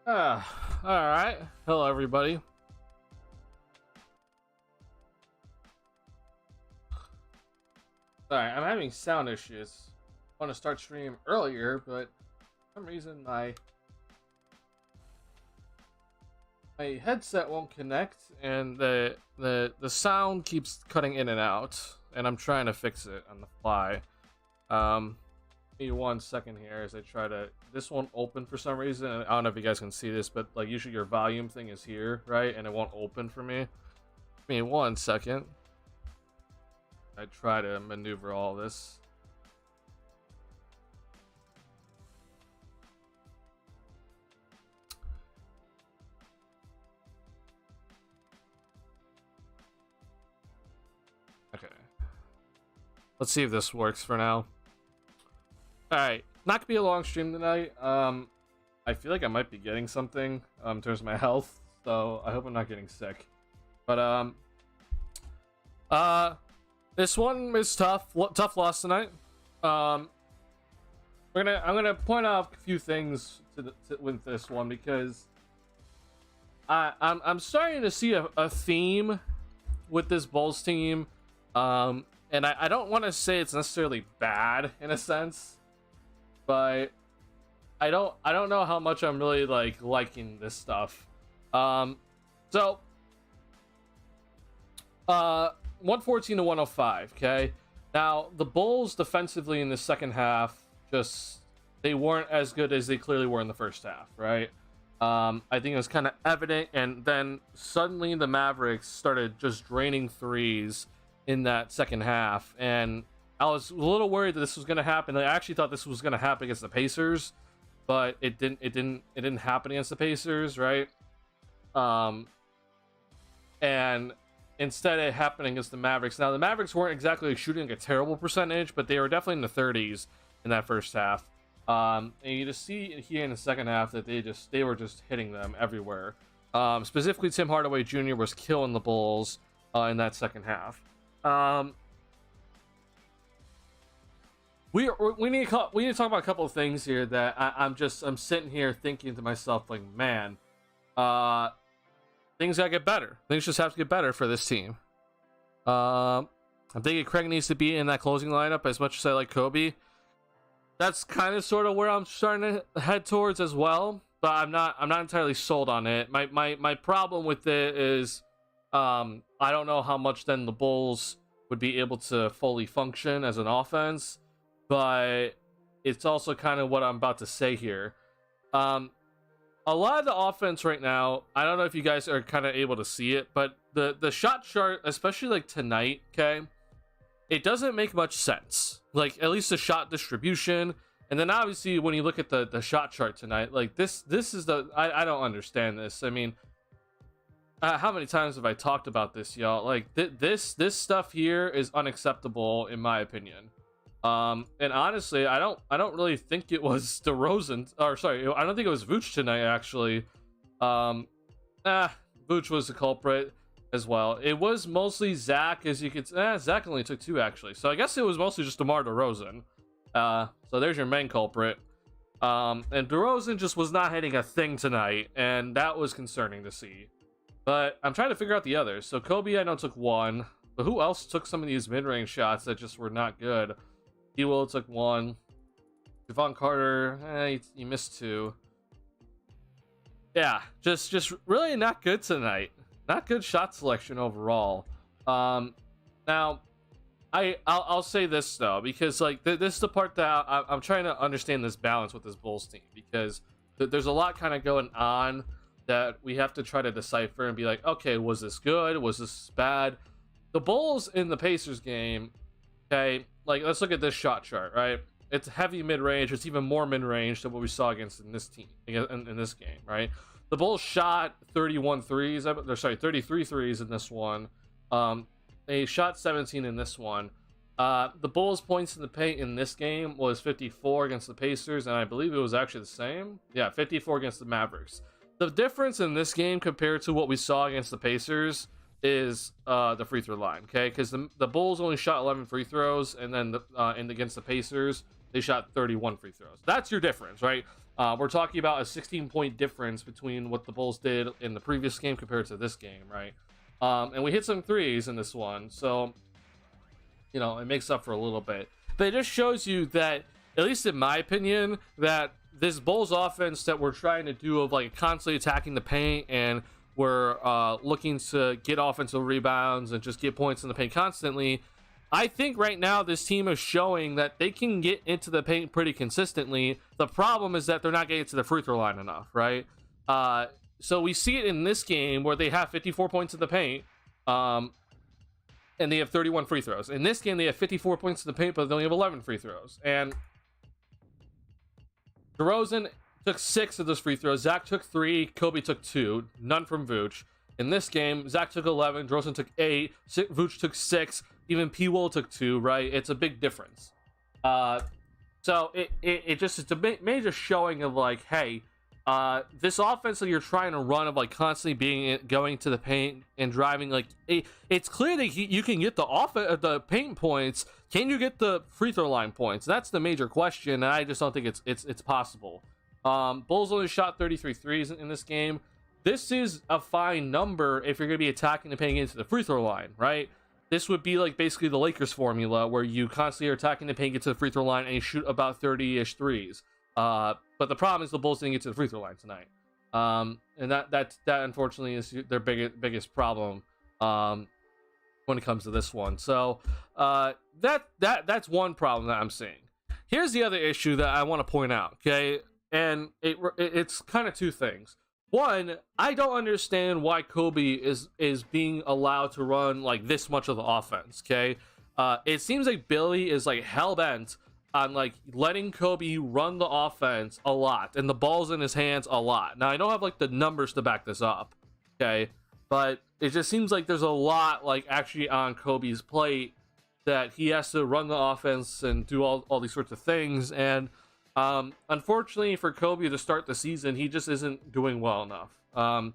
All right. Hello, everybody. Sorry, I'm having sound issues. I want to start stream earlier, but for some reason my headset won't connect, and the sound keeps cutting in and out, and I'm trying to fix it on the fly. Give me 1 second here as I try to. This won't open for some reason. I don't know if you guys can see this, but like usually your volume thing is here, right? And it won't open for me. Give me 1 second. I try to maneuver all this. Okay. Let's see if this works for now. Alright. Not gonna be a long stream tonight. I feel like I might be getting something in terms of my health, so I hope I'm not getting sick. But this one is tough. Tough loss tonight. I'm gonna point out a few things with this one because I'm starting to see a theme with this Bulls team, and I don't want to say it's necessarily bad in a sense, but I don't know how much I'm really liking this stuff. So 114 to 105. Okay, now the Bulls defensively in the second half they weren't as good as they clearly were in the first half, right? I think it was kind of evident, and then suddenly the Mavericks started just draining threes in that second half, and I was a little worried that this was going to happen. I actually thought this was going to happen against the Pacers, but it didn't happen against the Pacers, right? And instead it happened against the Mavericks. Now the Mavericks weren't exactly shooting a terrible percentage, but they were definitely in the 30s in that first half. And you just see here in the second half that they were just hitting them everywhere. Specifically, Tim Hardaway Jr. was killing the Bulls in that second half. We need to talk about a couple of things here that I'm sitting here thinking to myself, like, man, things gotta get better. Things just have to get better for this team. I'm thinking Craig needs to be in that closing lineup as much as I like Kobe. That's kind of sort of where I'm starting to head towards as well, but I'm not entirely sold on it. My problem with it is I don't know how much then the Bulls would be able to fully function as an offense, but it's also kind of what I'm about to say here. A lot of the offense right now, I don't know if you guys are kind of able to see it, but the shot chart, especially like tonight, okay, it doesn't make much sense. Like, at least the shot distribution, and then obviously when you look at the shot chart tonight, like this is I don't understand this. I mean, how many times have I talked about this, y'all? Like this stuff here is unacceptable in my opinion. And honestly, I don't really think it was DeRozan, or sorry, I don't think it was Vooch tonight actually. Vooch was the culprit as well. It was mostly Zach, as you could. Zach only took 2 actually, so I guess it was mostly just DeMar DeRozan. So there's your main culprit. And DeRozan just was not hitting a thing tonight, and that was concerning to see. But I'm trying to figure out the others. So Kobe, I know, took 1, but who else took some of these mid-range shots that just were not good? D-Will took 1. Javon Carter, he missed 2. Yeah, just really not good tonight. Not good shot selection overall. Now, I'll say this though, because like this is the part that I'm trying to understand this balance with this Bulls team, because there's a lot kind of going on that we have to try to decipher and be like, okay, was this good? Was this bad? The Bulls in the Pacers game, okay, like let's look at this shot chart, right? It's heavy mid-range. It's even more mid-range than what we saw against in this team in this game, right? The Bulls shot 31 threes. 33 threes in this one. They shot 17 in this one. The Bulls' points in the paint in this game was 54 against the Pacers, and I believe it was actually the same. Yeah, 54 against the Mavericks. The difference in this game compared to what we saw against the Pacers is the free throw line, okay? Because the Bulls only shot 11 free throws, and then against the Pacers, they shot 31 free throws. That's your difference, right? We're talking about a 16-point difference between what the Bulls did in the previous game compared to this game, right? And we hit some threes in this one, so it makes up for a little bit. But it just shows you that, at least in my opinion, that this Bulls offense that we're trying to do of like constantly attacking the paint, and we're looking to get offensive rebounds and just get points in the paint constantly. I think right now this team is showing that they can get into the paint pretty consistently. The problem is that they're not getting to the free throw line enough, right? So we see it in this game where they have 54 points in the paint, and they have 31 free throws. In this game, they have 54 points in the paint, but they only have 11 free throws. And DeRozan took 6 of those free throws. Zach took 3. Kobe took 2. None from Vooch. In this game, Zach took 11. DeRozan took 8. Vooch took 6. Even P. Will took 2, right? It's a big difference. So it's a major showing of like, hey, this offense that you're trying to run of like constantly going to the paint and driving, like it's clear that you can get the paint points. Can you get the free throw line points? That's the major question, and I just don't think it's possible. Bulls only shot 33 threes in this game. This is a fine number if you're going to be attacking and paying into the free throw line, right? This would be like basically the Lakers formula where you constantly are attacking the paint, get to the free throw line, and you shoot about 30-ish threes. But the problem is the Bulls didn't get to the free throw line tonight. And that unfortunately is their biggest problem when it comes to this one. So that's one problem that I'm seeing. Here's the other issue that I want to point out, okay? And it's kind of two things. One, I don't understand why Kobe is being allowed to run like this much of the offense, okay? It seems like Billy is like hell-bent on like letting Kobe run the offense a lot and the ball's in his hands a lot. Now, I don't have like the numbers to back this up, okay? But it just seems like there's a lot like actually on Kobe's plate that he has to run the offense and do all these sorts of things. And unfortunately for Kobe to start the season, he just isn't doing well enough.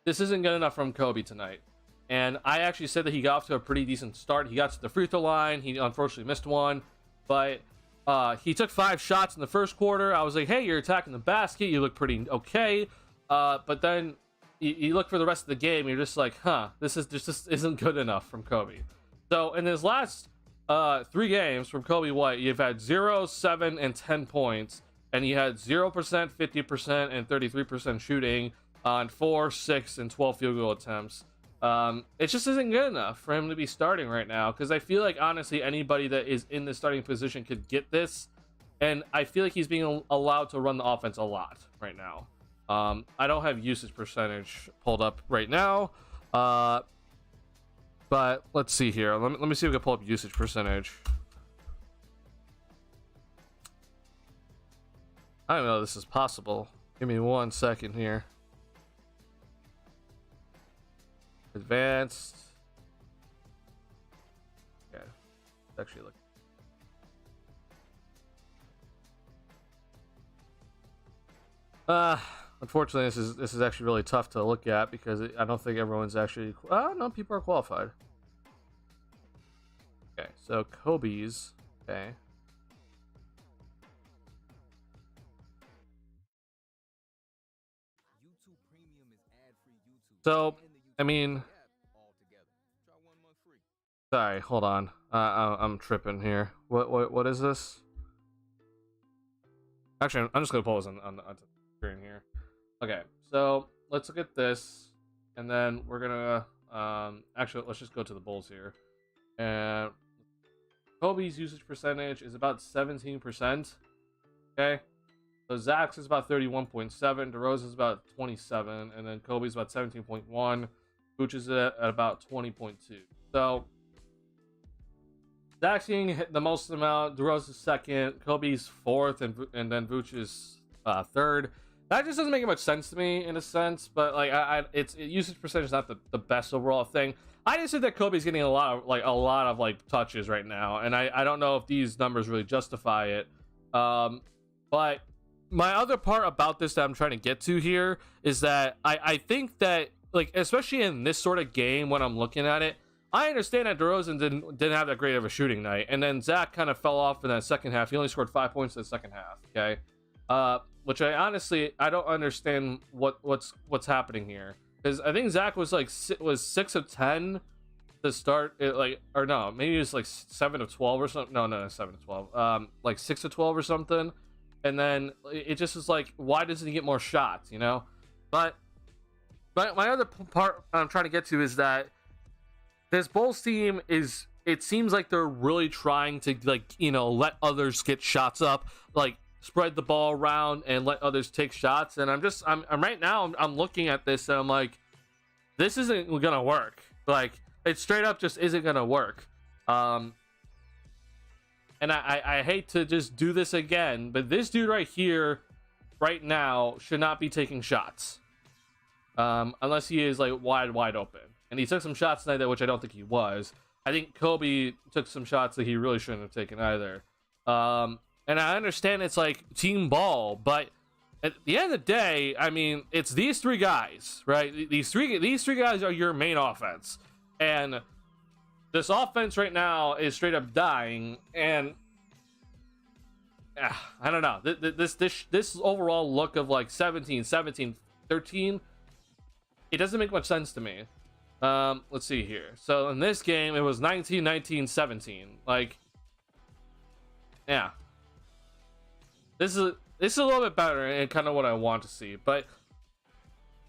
This isn't good enough from Kobe tonight. And I actually said that he got off to a pretty decent start. He got to the free throw line. He unfortunately missed one. But he took 5 shots in the first quarter. I was like, hey, you're attacking the basket. You look pretty okay. But then you look for the rest of the game. You're just like, this just isn't good enough from Kobe. So in his last 3 games from Kobe White, you've had 0, 7, and 10 points. And he had 0%, 50%, and 33% shooting on 4, 6, and 12 field goal attempts. It just isn't good enough for him to be starting right now, because I feel like honestly anybody that is in the starting position could get this, and I feel like he's being allowed to run the offense a lot right now. I don't have usage percentage pulled up right now, but let's see here. Let me see if we can pull up usage percentage. I don't know if this is possible. Give me 1 second here. Advanced. Okay, let's actually look. Unfortunately, this is actually really tough to look at because I don't think everyone's actually. No, people are qualified. Okay, so Kobe's. Okay. So, I mean, sorry, hold on. I'm tripping here. What is this? Actually, I'm just gonna pull this on the screen here. Okay, so let's look at this, and then we're gonna actually let's just go to the Bulls here. And Kobe's usage percentage is about 17%. Okay. So Zach's is about 31.7, DeRozan is about 27, and then Kobe's about 17.1. Vooch is at about 20.2. So Zach's getting hit the most amount. DeRozan's second, Kobe's fourth, and then Vooch is third. That just doesn't make much sense to me in a sense, but like usage percentage is not the best overall thing. I just think that Kobe's getting a lot of touches right now, and I don't know if these numbers really justify it. But my other part about this that I'm trying to get to here is that I think that, like, especially in this sort of game when I'm looking at it, I understand that DeRozan didn't have that great of a shooting night, and then Zach kind of fell off in that second half. He only scored 5 points in the second half, okay? Which I don't understand what's happening here, because I think Zach was like 6 of 10 to start it, like, or no, maybe it was like 7 of 12 or something. No, 7 of 12. Like 6 of 12 or something, and then it just is like, why doesn't he get more shots? But my other part I'm trying to get to is that this Bulls team is. It seems like they're really trying to, like, let others get shots up, like spread the ball around and let others take shots. And I'm right now I'm looking at this and I'm like, this isn't gonna work. Like, it straight up just isn't gonna work. And I hate to just do this again, but this dude right here, right now, should not be taking shots, unless he is like wide open. And he took some shots tonight, which I don't think he was. I think Kobe took some shots that he really shouldn't have taken either. And I understand it's like team ball, but at the end of the day, I mean, it's these three guys, right? These three guys are your main offense, and this offense right now is straight up dying. And I don't know, this overall look of like 17, 13, it doesn't make much sense to me. Let's see here. So in this game, it was 19, 19, 17. Like, yeah, this is a little bit better and kind of what I want to see, but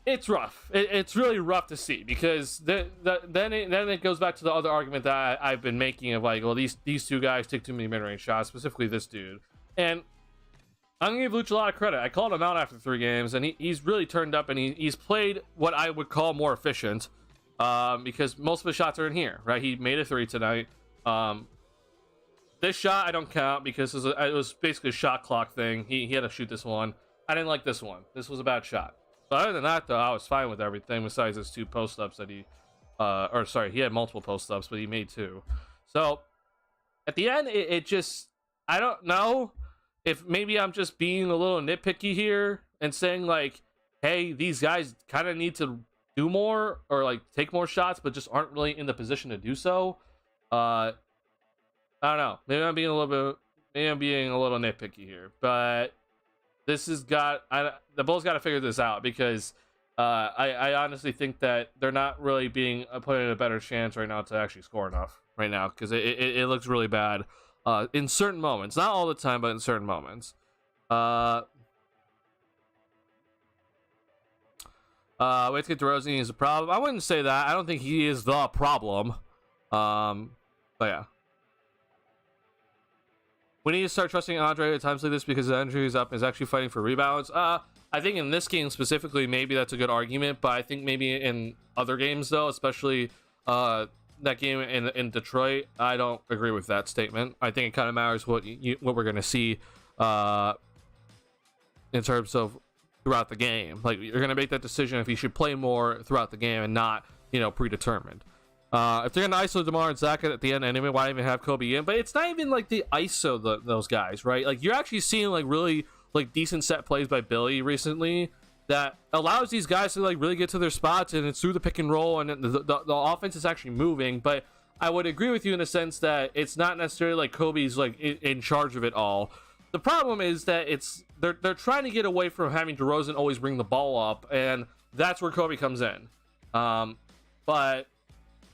it's rough. It's really rough to see, because then it goes back to the other argument that I've been making of like, well, these two guys take too many mid-range shots, specifically this dude. And I'm gonna give Luch a lot of credit. I called him out after 3 games, and he's really turned up, and he's played what I would call more efficient. Because most of the shots are in here, right? He made a 3 tonight. This shot I don't count because it was basically a shot clock thing. He had to shoot this one. I didn't like this one. This was a bad shot. But other than that, though, I was fine with everything besides his 2 post-ups that he... or sorry, he had multiple post-ups, but he made 2. So, at the end, it just... I don't know if maybe I'm just being a little nitpicky here and saying, like, hey, these guys kind of need to do more or like take more shots, but just aren't really in the position to do so. I don't know. Maybe I'm being a little nitpicky here, but this has got the Bulls got to figure this out, because I honestly think that they're not really being put in a better chance right now to actually score enough right now, because it looks really bad in certain moments, not all the time, but in certain moments. Wait to get DeRozan is a problem. I wouldn't say that. I don't think he is the problem. But yeah. We need to start trusting Andre at times like this, because the injury is up and is actually fighting for rebounds. I think in this game specifically, maybe that's a good argument, but I think maybe in other games, though, especially that game in Detroit, I don't agree with that statement. I think it kind of matters what we're going to see in terms of throughout the game. Like, you're going to make that decision if he should play more throughout the game and not, predetermined. If they're going to ISO DeMar and Zach at the end anyway, why even have Kobe in? But it's not even like the ISO those guys, right? Like, you're actually seeing like really like decent set plays by Billy recently that allows these guys to like really get to their spots, and it's through the pick and roll, and the offense is actually moving. But I would agree with you in a sense that it's not necessarily like Kobe's like in charge of it all. The problem is that they're trying to get away from having DeRozan always bring the ball up, and that's where Kobe comes in. But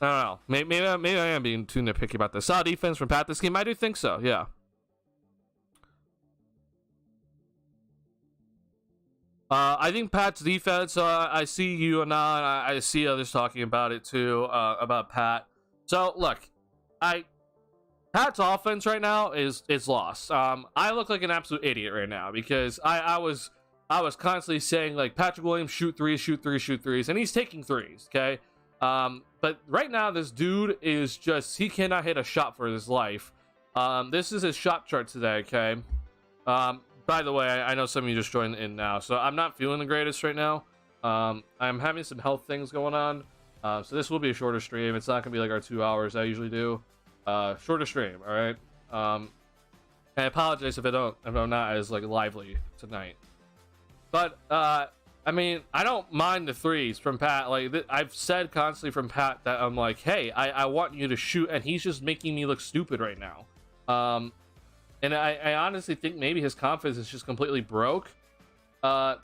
I don't know. Maybe I am being too nitpicky about this. Solid defense from Pat this game. I do think so. Yeah. I think Pat's defense. I see you and I see others talking about it too. About Pat. So look, Pat's offense right now is lost. I look like an absolute idiot right now, because I was constantly saying like, Patrick Williams, shoot threes, and he's taking threes. Okay. But right now this dude is just, he cannot hit a shot for his life. This is his shot chart today. Okay. By the way, I know some of you just joined in now, so I'm not feeling the greatest right now. I'm having some health things going on. So this will be a shorter stream. It's not gonna be like our 2 hours I usually do. Shorter stream, all right. I apologize if I'm not as like lively tonight. But I mean, I don't mind the threes from Pat. Like, I've said constantly from Pat that I'm like, hey, I want you to shoot, and he's just making me look stupid right now. And I honestly think maybe his confidence is just completely broke. I'm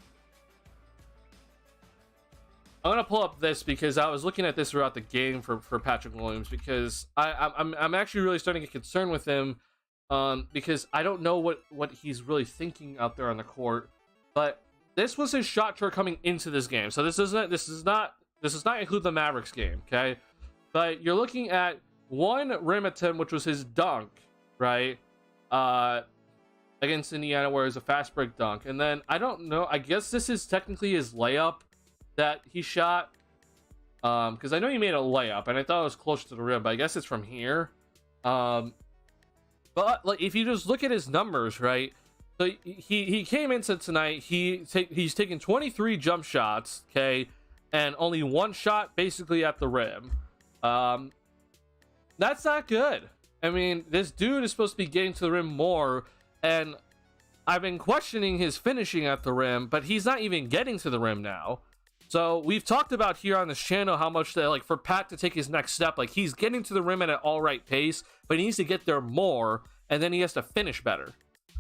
gonna pull up this because I was looking at this throughout the game for Patrick Williams, because I'm actually really starting to get concerned with him, because I don't know what he's really thinking out there on the court. But this was his shot chart coming into this game, so this does not include the Mavericks game, okay? But you're looking at one rim attempt, which was his dunk, right? Against Indiana, where it was a fast break dunk, and then I don't know. I guess this is technically his layup that he shot, because I know he made a layup and I thought it was closer to the rim, but I guess it's from here. But like, if you just look at his numbers, right, so he came into tonight, he's taken 23 jump shots, okay, and only one shot basically at the rim. That's not good. I mean, this dude is supposed to be getting to the rim more, and I've been questioning his finishing at the rim, but he's not even getting to the rim now. So we've talked about here on this channel how much that, like, for Pat to take his next step, like, he's getting to the rim at an all right pace, but he needs to get there more, and then he has to finish better.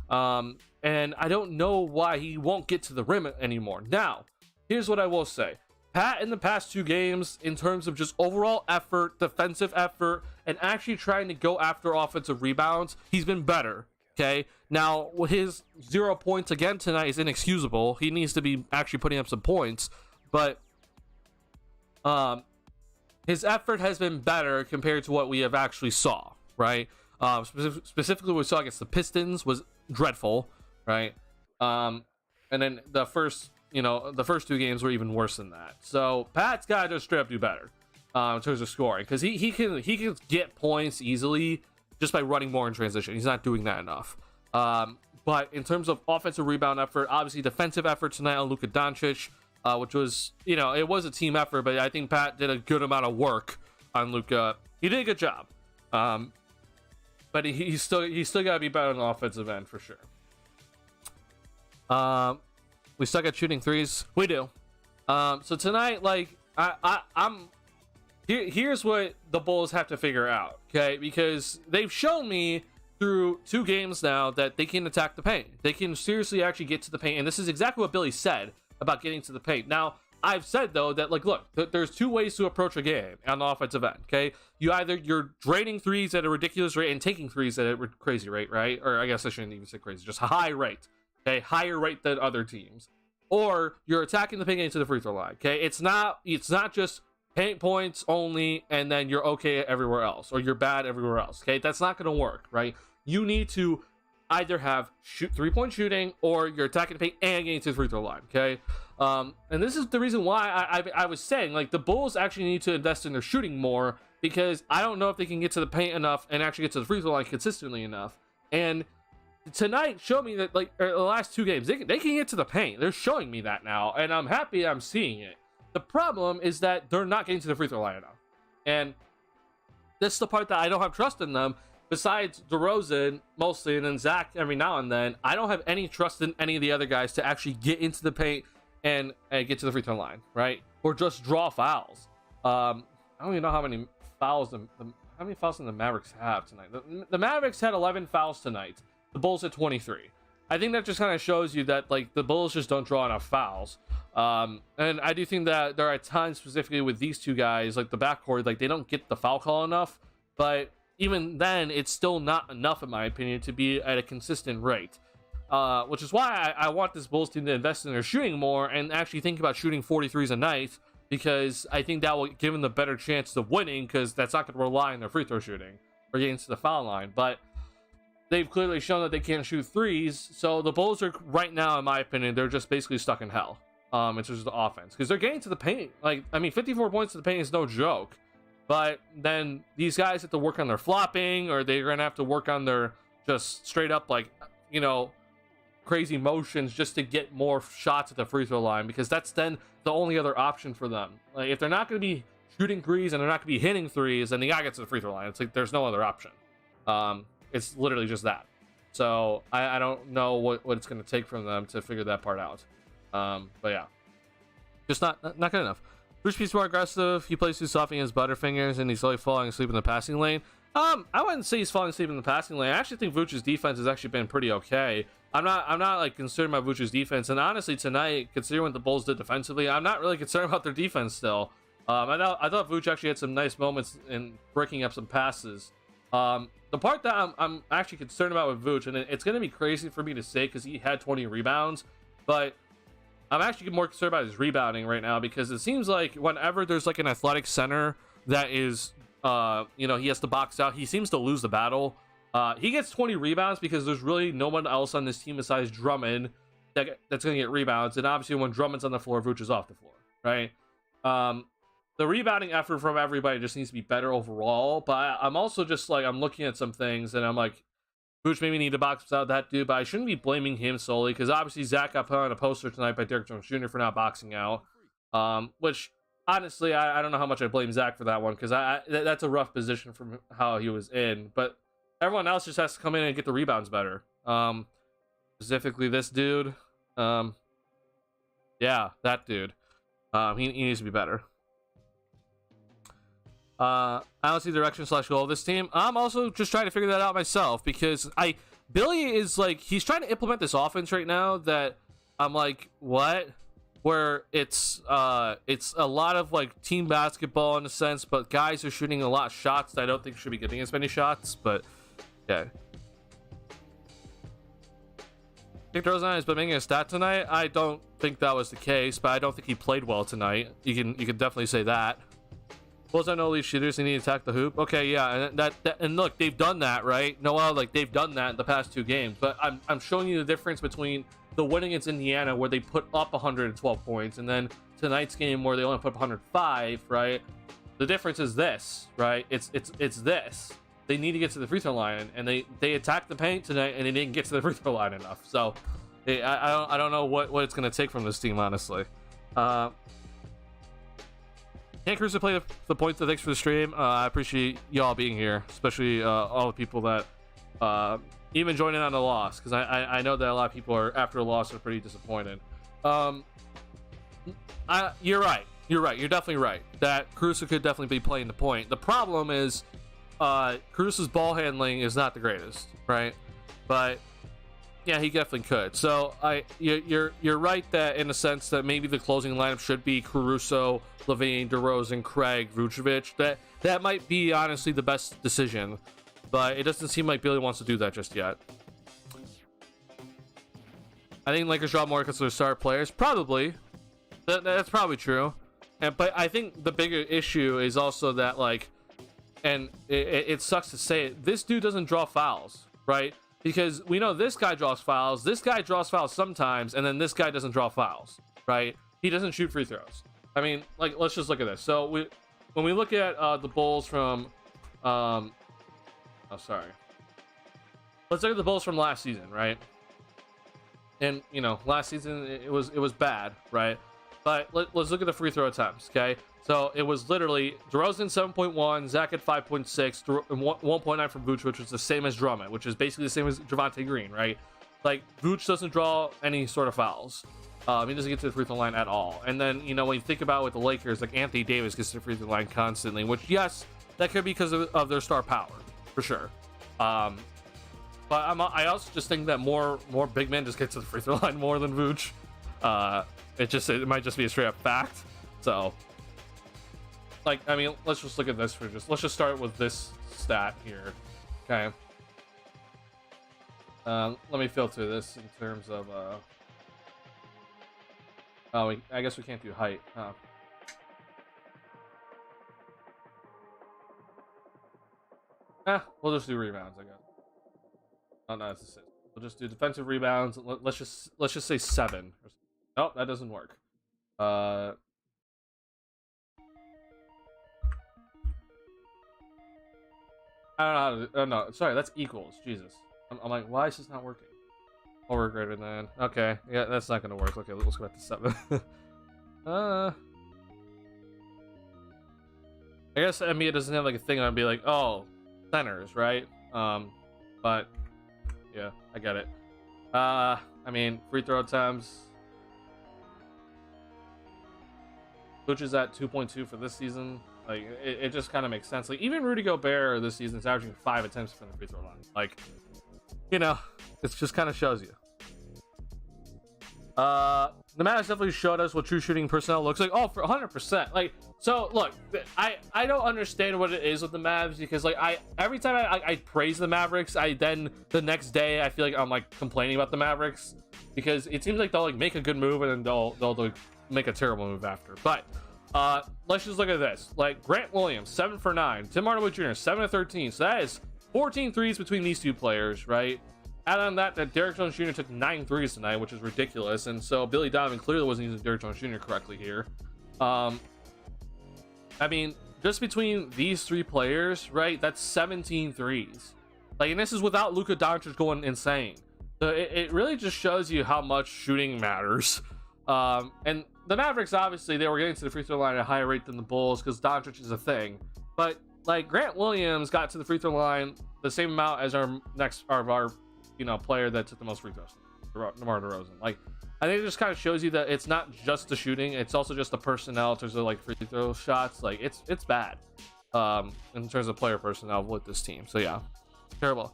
And I don't know why he won't get to the rim anymore. Now, here's what I will say. Pat, in the past 2 games, in terms of just overall effort, defensive effort, and actually trying to go after offensive rebounds, he's been better. Okay, now his 0 points again tonight is inexcusable. He needs to be actually putting up some points. But his effort has been better compared to what we have actually saw, right? Specifically what we saw against the Pistons was dreadful, right? And then the first 2 games were even worse than that. So Pat's got to just straight up do better in terms of scoring, because he can get points easily just by running more in transition. He's not doing that enough. But in terms of offensive rebound effort, obviously defensive effort tonight on Luka Doncic, which was, it was a team effort, but I think Pat did a good amount of work on Luka. He did a good job, but he's still got to be better on the offensive end for sure. We suck at shooting threes. We do. So tonight, like, here's what the Bulls have to figure out, okay? Because they've shown me through 2 games now that they can attack the paint. They can seriously actually get to the paint, and this is exactly what Billy said about getting to the paint. Now, I've said though that, like, look, there's 2 ways to approach a game on the offensive end, okay? You're draining threes at a ridiculous rate and taking threes at a crazy rate, right? Or I guess I shouldn't even say crazy, just a high rate, okay? Higher rate than other teams. Or you're attacking the paint into the free throw line, okay? It's not just paint points only and then you're okay everywhere else, or you're bad everywhere else, okay? That's not going to work, right? You need to either have 3-point shooting, or you're attacking the paint and getting to the free throw line, okay? And this is the reason why I was saying, like, the Bulls actually need to invest in their shooting more, because I don't know if they can get to the paint enough and actually get to the free throw line consistently enough. And tonight showed me that, like, the last 2 games, they can get to the paint. They're showing me that now, and I'm happy I'm seeing it. The problem is that they're not getting to the free throw line enough. And this is the part that I don't have trust in them. Besides DeRozan mostly, and then Zach every now and then, I don't have any trust in any of the other guys to actually get into the paint and get to the free throw line, right? Or just draw fouls. I don't even know how many fouls the Mavericks have tonight. The Mavericks had 11 fouls tonight. The Bulls had 23. I think that just kind of shows you that, like, the Bulls just don't draw enough fouls. And I do think that there are times specifically with these 2 guys, like the backcourt, like, they don't get the foul call enough. But even then, it's still not enough, in my opinion, to be at a consistent rate. Which is why I want this Bulls team to invest in their shooting more and actually think about shooting 43s a night, because I think that will give them the better chance of winning, because that's not going to rely on their free throw shooting or getting to the foul line. But they've clearly shown that they can't shoot threes, so the Bulls are, right now, in my opinion, they're just basically stuck in hell in terms of the offense, because they're getting to the paint. Like, I mean, 54 points to the paint is no joke. But then these guys have to work on their flopping, or they're going to have to work on their just straight up, like, crazy motions just to get more shots at the free throw line, because that's then the only other option for them. Like, if they're not going to be shooting threes and they're not going to be hitting threes, then they got to get to the free throw line. It's like there's no other option. It's literally just that. So I don't know what it's going to take from them to figure that part out. But yeah, just not good enough. Bruce P's more aggressive. He plays too soft against Butterfingers, and he's slowly falling asleep in the passing lane. I wouldn't say he's falling asleep in the passing lane. I actually think Vooch's defense has actually been pretty okay. I'm not like concerned about Vooch's defense, and honestly tonight, considering what the Bulls did defensively, I'm not really concerned about their defense still. I thought Vooch actually had some nice moments in breaking up some passes. The part that I'm actually concerned about with Vooch, and it's going to be crazy for me to say because he had 20 rebounds, but I'm actually more concerned about his rebounding right now because it seems like whenever there's like an athletic center that is, you know, he has to box out, he seems to lose the battle. He gets 20 rebounds because there's really no one else on this team besides Drummond that's going to get rebounds, and obviously when Drummond's on the floor, Vooch is off the floor, right? The rebounding effort from everybody just needs to be better overall, but I'm also just like, I'm looking at some things and I'm like, Vooch maybe need to box out that dude, but I shouldn't be blaming him solely because obviously Zach got put on a poster tonight by Derrick Jones Jr. for not boxing out, which honestly I don't know how much I blame Zach for that one because that's a rough position from how he was in, but everyone else just has to come in and get the rebounds better. Specifically this dude, yeah, that dude, he needs to be better. I don't see direction / goal of this team. I'm also just trying to figure that out myself because Billy is like, he's trying to implement this offense right now that I'm like, what? Where it's a lot of like team basketball in a sense, but guys are shooting a lot of shots that I don't think should be getting as many shots, but yeah. Dick Rosen has been making a stat tonight. I don't think that was the case, but I don't think he played well tonight. You can definitely say that. Bulls are no lead shooters. They need to attack the hoop. Okay, yeah, and and look, they've done that, right? Noel, like they've done that in the past 2 games. But I'm showing you the difference between the win against Indiana, where they put up 112 points, and then tonight's game where they only put up 105, right? The difference is this, right? It's this. They need to get to the free throw line, and they attacked the paint tonight, and they didn't get to the free throw line enough. So I don't know what it's gonna take from this team, honestly. Can't Caruso play the points? Thanks for the stream. I appreciate y'all being here, especially all the people that even joining on the loss, because I know that a lot of people are after a loss are pretty disappointed. You're right. You're definitely right that Caruso could definitely be playing the point. The problem is Caruso's ball handling is not the greatest, right? But yeah, he definitely could. So you're right that in a sense that maybe the closing lineup should be Caruso, LaVine, DeRozan, Craig, Vucevic. That might be honestly the best decision, but it doesn't seem like Billy wants to do that just yet. I think Lakers draw more because they're star players. Probably, that's probably true. But I think the bigger issue is also that like, and it sucks to say it, this dude doesn't draw fouls, right? Because we know this guy draws fouls, this guy draws fouls sometimes, and then this guy doesn't draw fouls, right? He doesn't shoot free throws. I mean, like, let's just look at this. So when we look at the Bulls from, let's look at the Bulls from last season, right? And you know, last season it was bad, right? But let's look at the free throw attempts, okay? So it was literally DeRozan 7.1, Zach at 5.6, 1.9 from Vooch, which was the same as Drummond, which is basically the same as Javonte Green, right? Like, Vooch doesn't draw any sort of fouls. He doesn't get to the free throw line at all. And then, you know, when you think about with the Lakers, like Anthony Davis gets to the free throw line constantly, which, yes, that could be because of their star power, for sure. But I also just think that more big men just get to the free throw line more than Vooch. It might just be a straight up fact. So, like, I mean, let's just look at this let's just start with this stat here. Okay. Let me filter this in terms of I guess we can't do height. We'll just do rebounds, I guess. Oh no, it's assist. We'll just do defensive rebounds. Let's just say 7. Oh, that doesn't work. I don't know how to do, oh no, sorry, that's equals. Jesus. I'm like, why is this not working? Or greater than. Okay, yeah, that's not gonna work. Okay, let's go back to 7. I guess NBA doesn't have like a thing I'd be like, oh, centers, right? But yeah, I get it. I mean, free throw attempts. which is at 2.2 for this season. Like, it just kind of makes sense. Like, even Rudy Gobert this season is averaging 5 attempts from the free throw line. Like, you know, it just kind of shows you. The Mavs definitely showed us what true shooting personnel looks like. Oh, for 100%. Like, so look, I don't understand what it is with the Mavs, because like every time I praise the Mavericks, then the next day I feel like I'm like complaining about the Mavericks, because it seems like they'll like make a good move and then they'll like make a terrible move after. But let's just look at this. Like, Grant Williams 7 for 9, Tim Hardaway Jr. 7 of 13. So that is 14 threes between these two players, right? Add on that Derrick Jones Jr. took 9 threes tonight, which is ridiculous. And so Billy Donovan clearly wasn't using Derrick Jones Jr. correctly here. I mean, just between these 3 players, right, that's 17 threes. Like, and this is without Luka Doncic going insane. So it really just shows you how much shooting matters. And the Mavericks, obviously, they were getting to the free throw line at a higher rate than the Bulls because Doncic is a thing. But like, Grant Williams got to the free throw line the same amount as our player that took the most free throws, DeMar DeRozan. Like, I think it just kind of shows you that it's not just the shooting, it's also just the personnel in terms of like free throw shots. Like, it's bad in terms of player personnel with this team. So yeah, terrible.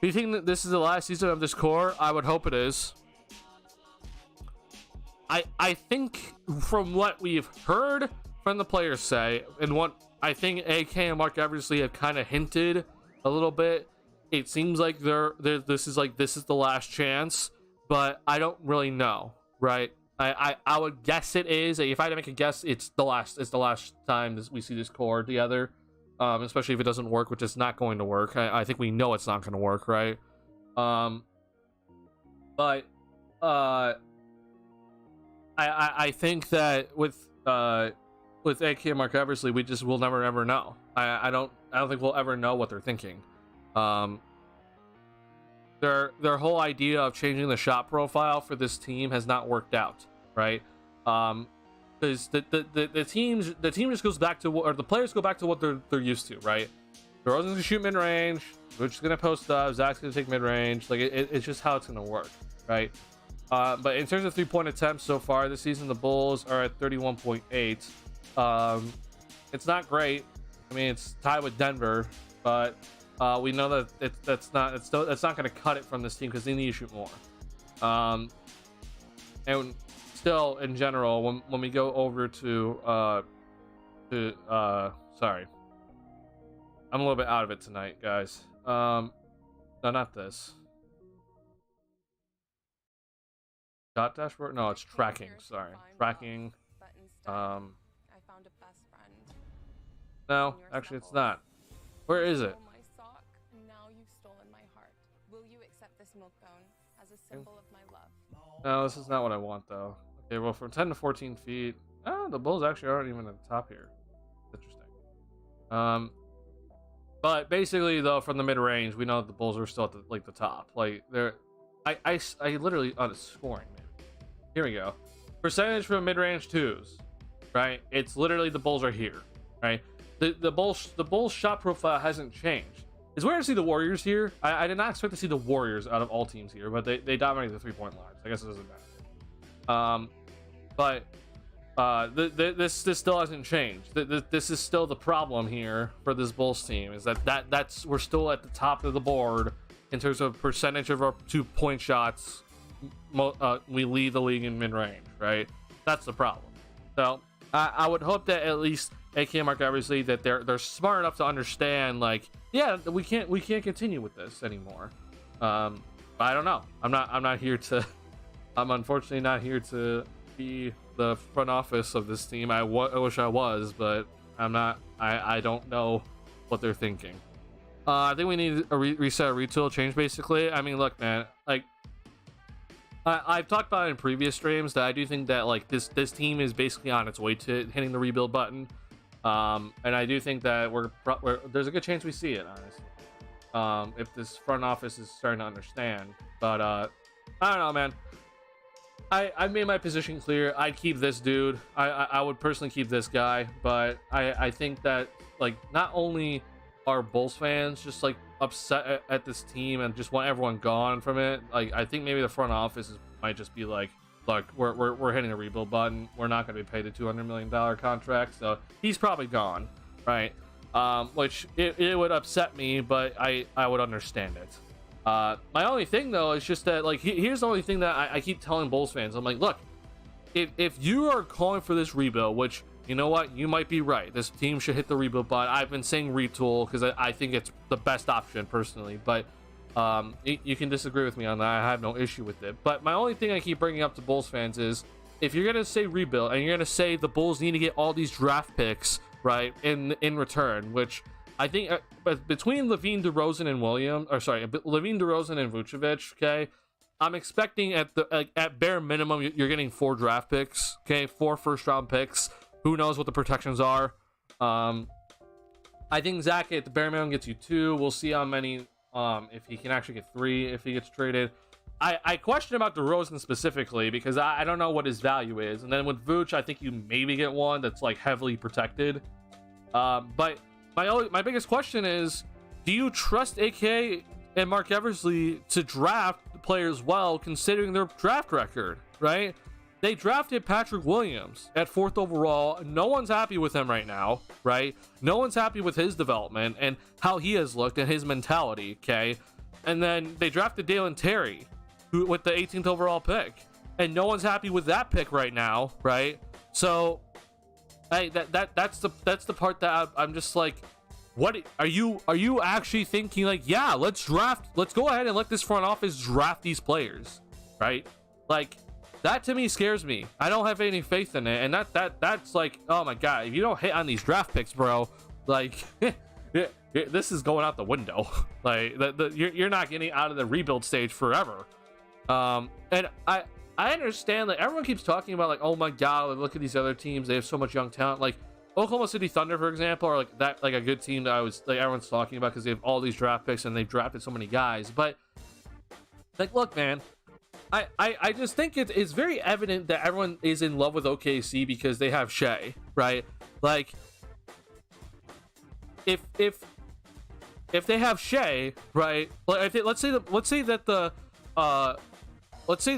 Do you think that this is the last season of this core? I would hope it is. I think from what we've heard from the players say, and what I think AK and Mark Eversley have kind of hinted a little bit, it seems like this is the last chance, but I don't really know, right? I would guess it is. If I had to make a guess, it's the last time we see this core together, especially if it doesn't work, which is not going to work. I think we know it's not going to work, right? But I think that with AK and Mark Eversley, we just will never ever know. I don't think we'll ever know what they're thinking. Their whole idea of changing the shot profile for this team has not worked out, right? Because the team just goes back to or the players go back to what they're used to, right? DeRozan's gonna shoot mid range, Rich is gonna post up, Zach's gonna take mid range. Like, it's just how it's gonna work, right? But in terms of 3-point attempts so far this season, the Bulls are at 31.8. It's not great. I mean, it's tied with Denver, but we know that that's not going to cut it from this team because they need to shoot more. And still, in general, when we go over to sorry, I'm a little bit out of it tonight, guys. No, not this. Dot dashboard? No, it's tracking. Sorry, tracking. No, actually, it's not. Where is it? No, this is not what I want, though. Okay, well, from 10 to 14 feet. Oh, the Bulls actually aren't even at the top here. Interesting. But basically, though, from the mid-range, we know that the Bulls are still at the top. Like, they're, I literally on scoring, man. Here we go. Percentage from mid-range twos, right? It's literally the Bulls are here, right? The Bulls shot profile hasn't changed. It's weird to see the Warriors here. I did not expect to see the Warriors out of all teams here, but they dominate the 3-point line. So I guess it doesn't matter. This still hasn't changed. This is still the problem here for this Bulls team, is that's we're still at the top of the board in terms of percentage of our 2-point shots. We lead the league in mid-range, right? That's the problem. So I would hope that at least AK and Mark Eversley, that they're smart enough to understand, like, yeah, we can't continue with this anymore. But I don't know. I'm unfortunately not here to be the front office of this team. I wish I was, but I'm not. I don't know what they're thinking. I think we need a reset, a retool, change, basically. I mean, look, man, like, I've talked about it in previous streams that I do think that, like, this team is basically on its way to hitting the rebuild button. And I do think that there's a good chance we see it, honestly, if this front office is starting to understand. But I don't know, man. I made my position clear. I'd keep this dude. I would personally keep this guy. But I think that, like, not only are Bulls fans just, like, upset at this team and just want everyone gone from it, like, I think maybe the front office might just be like, look, we're hitting a rebuild button. We're not going to be paid a $200 million contract, so he's probably gone, right? Which it would upset me, but I would understand it. My only thing though is just that, like, here's the only thing that I keep telling Bulls fans. I'm like, look, if you are calling for this rebuild, which, you know what, you might be right, this team should hit the rebuild button. I've been saying retool because I think it's the best option personally, but you can disagree with me on that. I have no issue with it. But my only thing I keep bringing up to Bulls fans is, if you're gonna say rebuild and you're gonna say the Bulls need to get all these draft picks, right, in return, which I think between Levine, DeRozan, and Levine, DeRozan, and Vucevic, okay, I'm expecting at bare minimum you're getting 4 draft picks, okay, 4 first-round picks. Who knows what the protections are? I think Zach at the bare minimum gets you 2. We'll see how many. If he can actually get 3 if he gets traded. I question about DeRozan specifically because I don't know what his value is. And then with Vooch, I think you maybe get 1 that's like heavily protected. But my biggest question is, do you trust AK and Mark Eversley to draft players well, considering their draft record, right? They drafted Patrick Williams at 4th overall. No one's happy with him right now, right? No one's happy with his development and how he has looked and his mentality, okay? And then they drafted Dalen Terry with the 18th overall pick, and no one's happy with that pick right now, right? So, hey, that's the part that I'm just like, what are you actually thinking? Like, yeah, let's go ahead and let this front office draft these players, right? Like, that to me scares me. I don't have any faith in it, and that's like, oh my god, if you don't hit on these draft picks, bro, like this is going out the window. Like, you're not getting out of the rebuild stage forever. And I understand that everyone keeps talking about, like, oh my god, look at these other teams, they have so much young talent. Like Oklahoma City Thunder, for example, are like a good team that everyone's talking about because they have all these draft picks and they've drafted so many guys. But like, look, man, I just think it's very evident that everyone is in love with OKC because they have Shea, right? Like, if they have Shea, right? Like, let's say the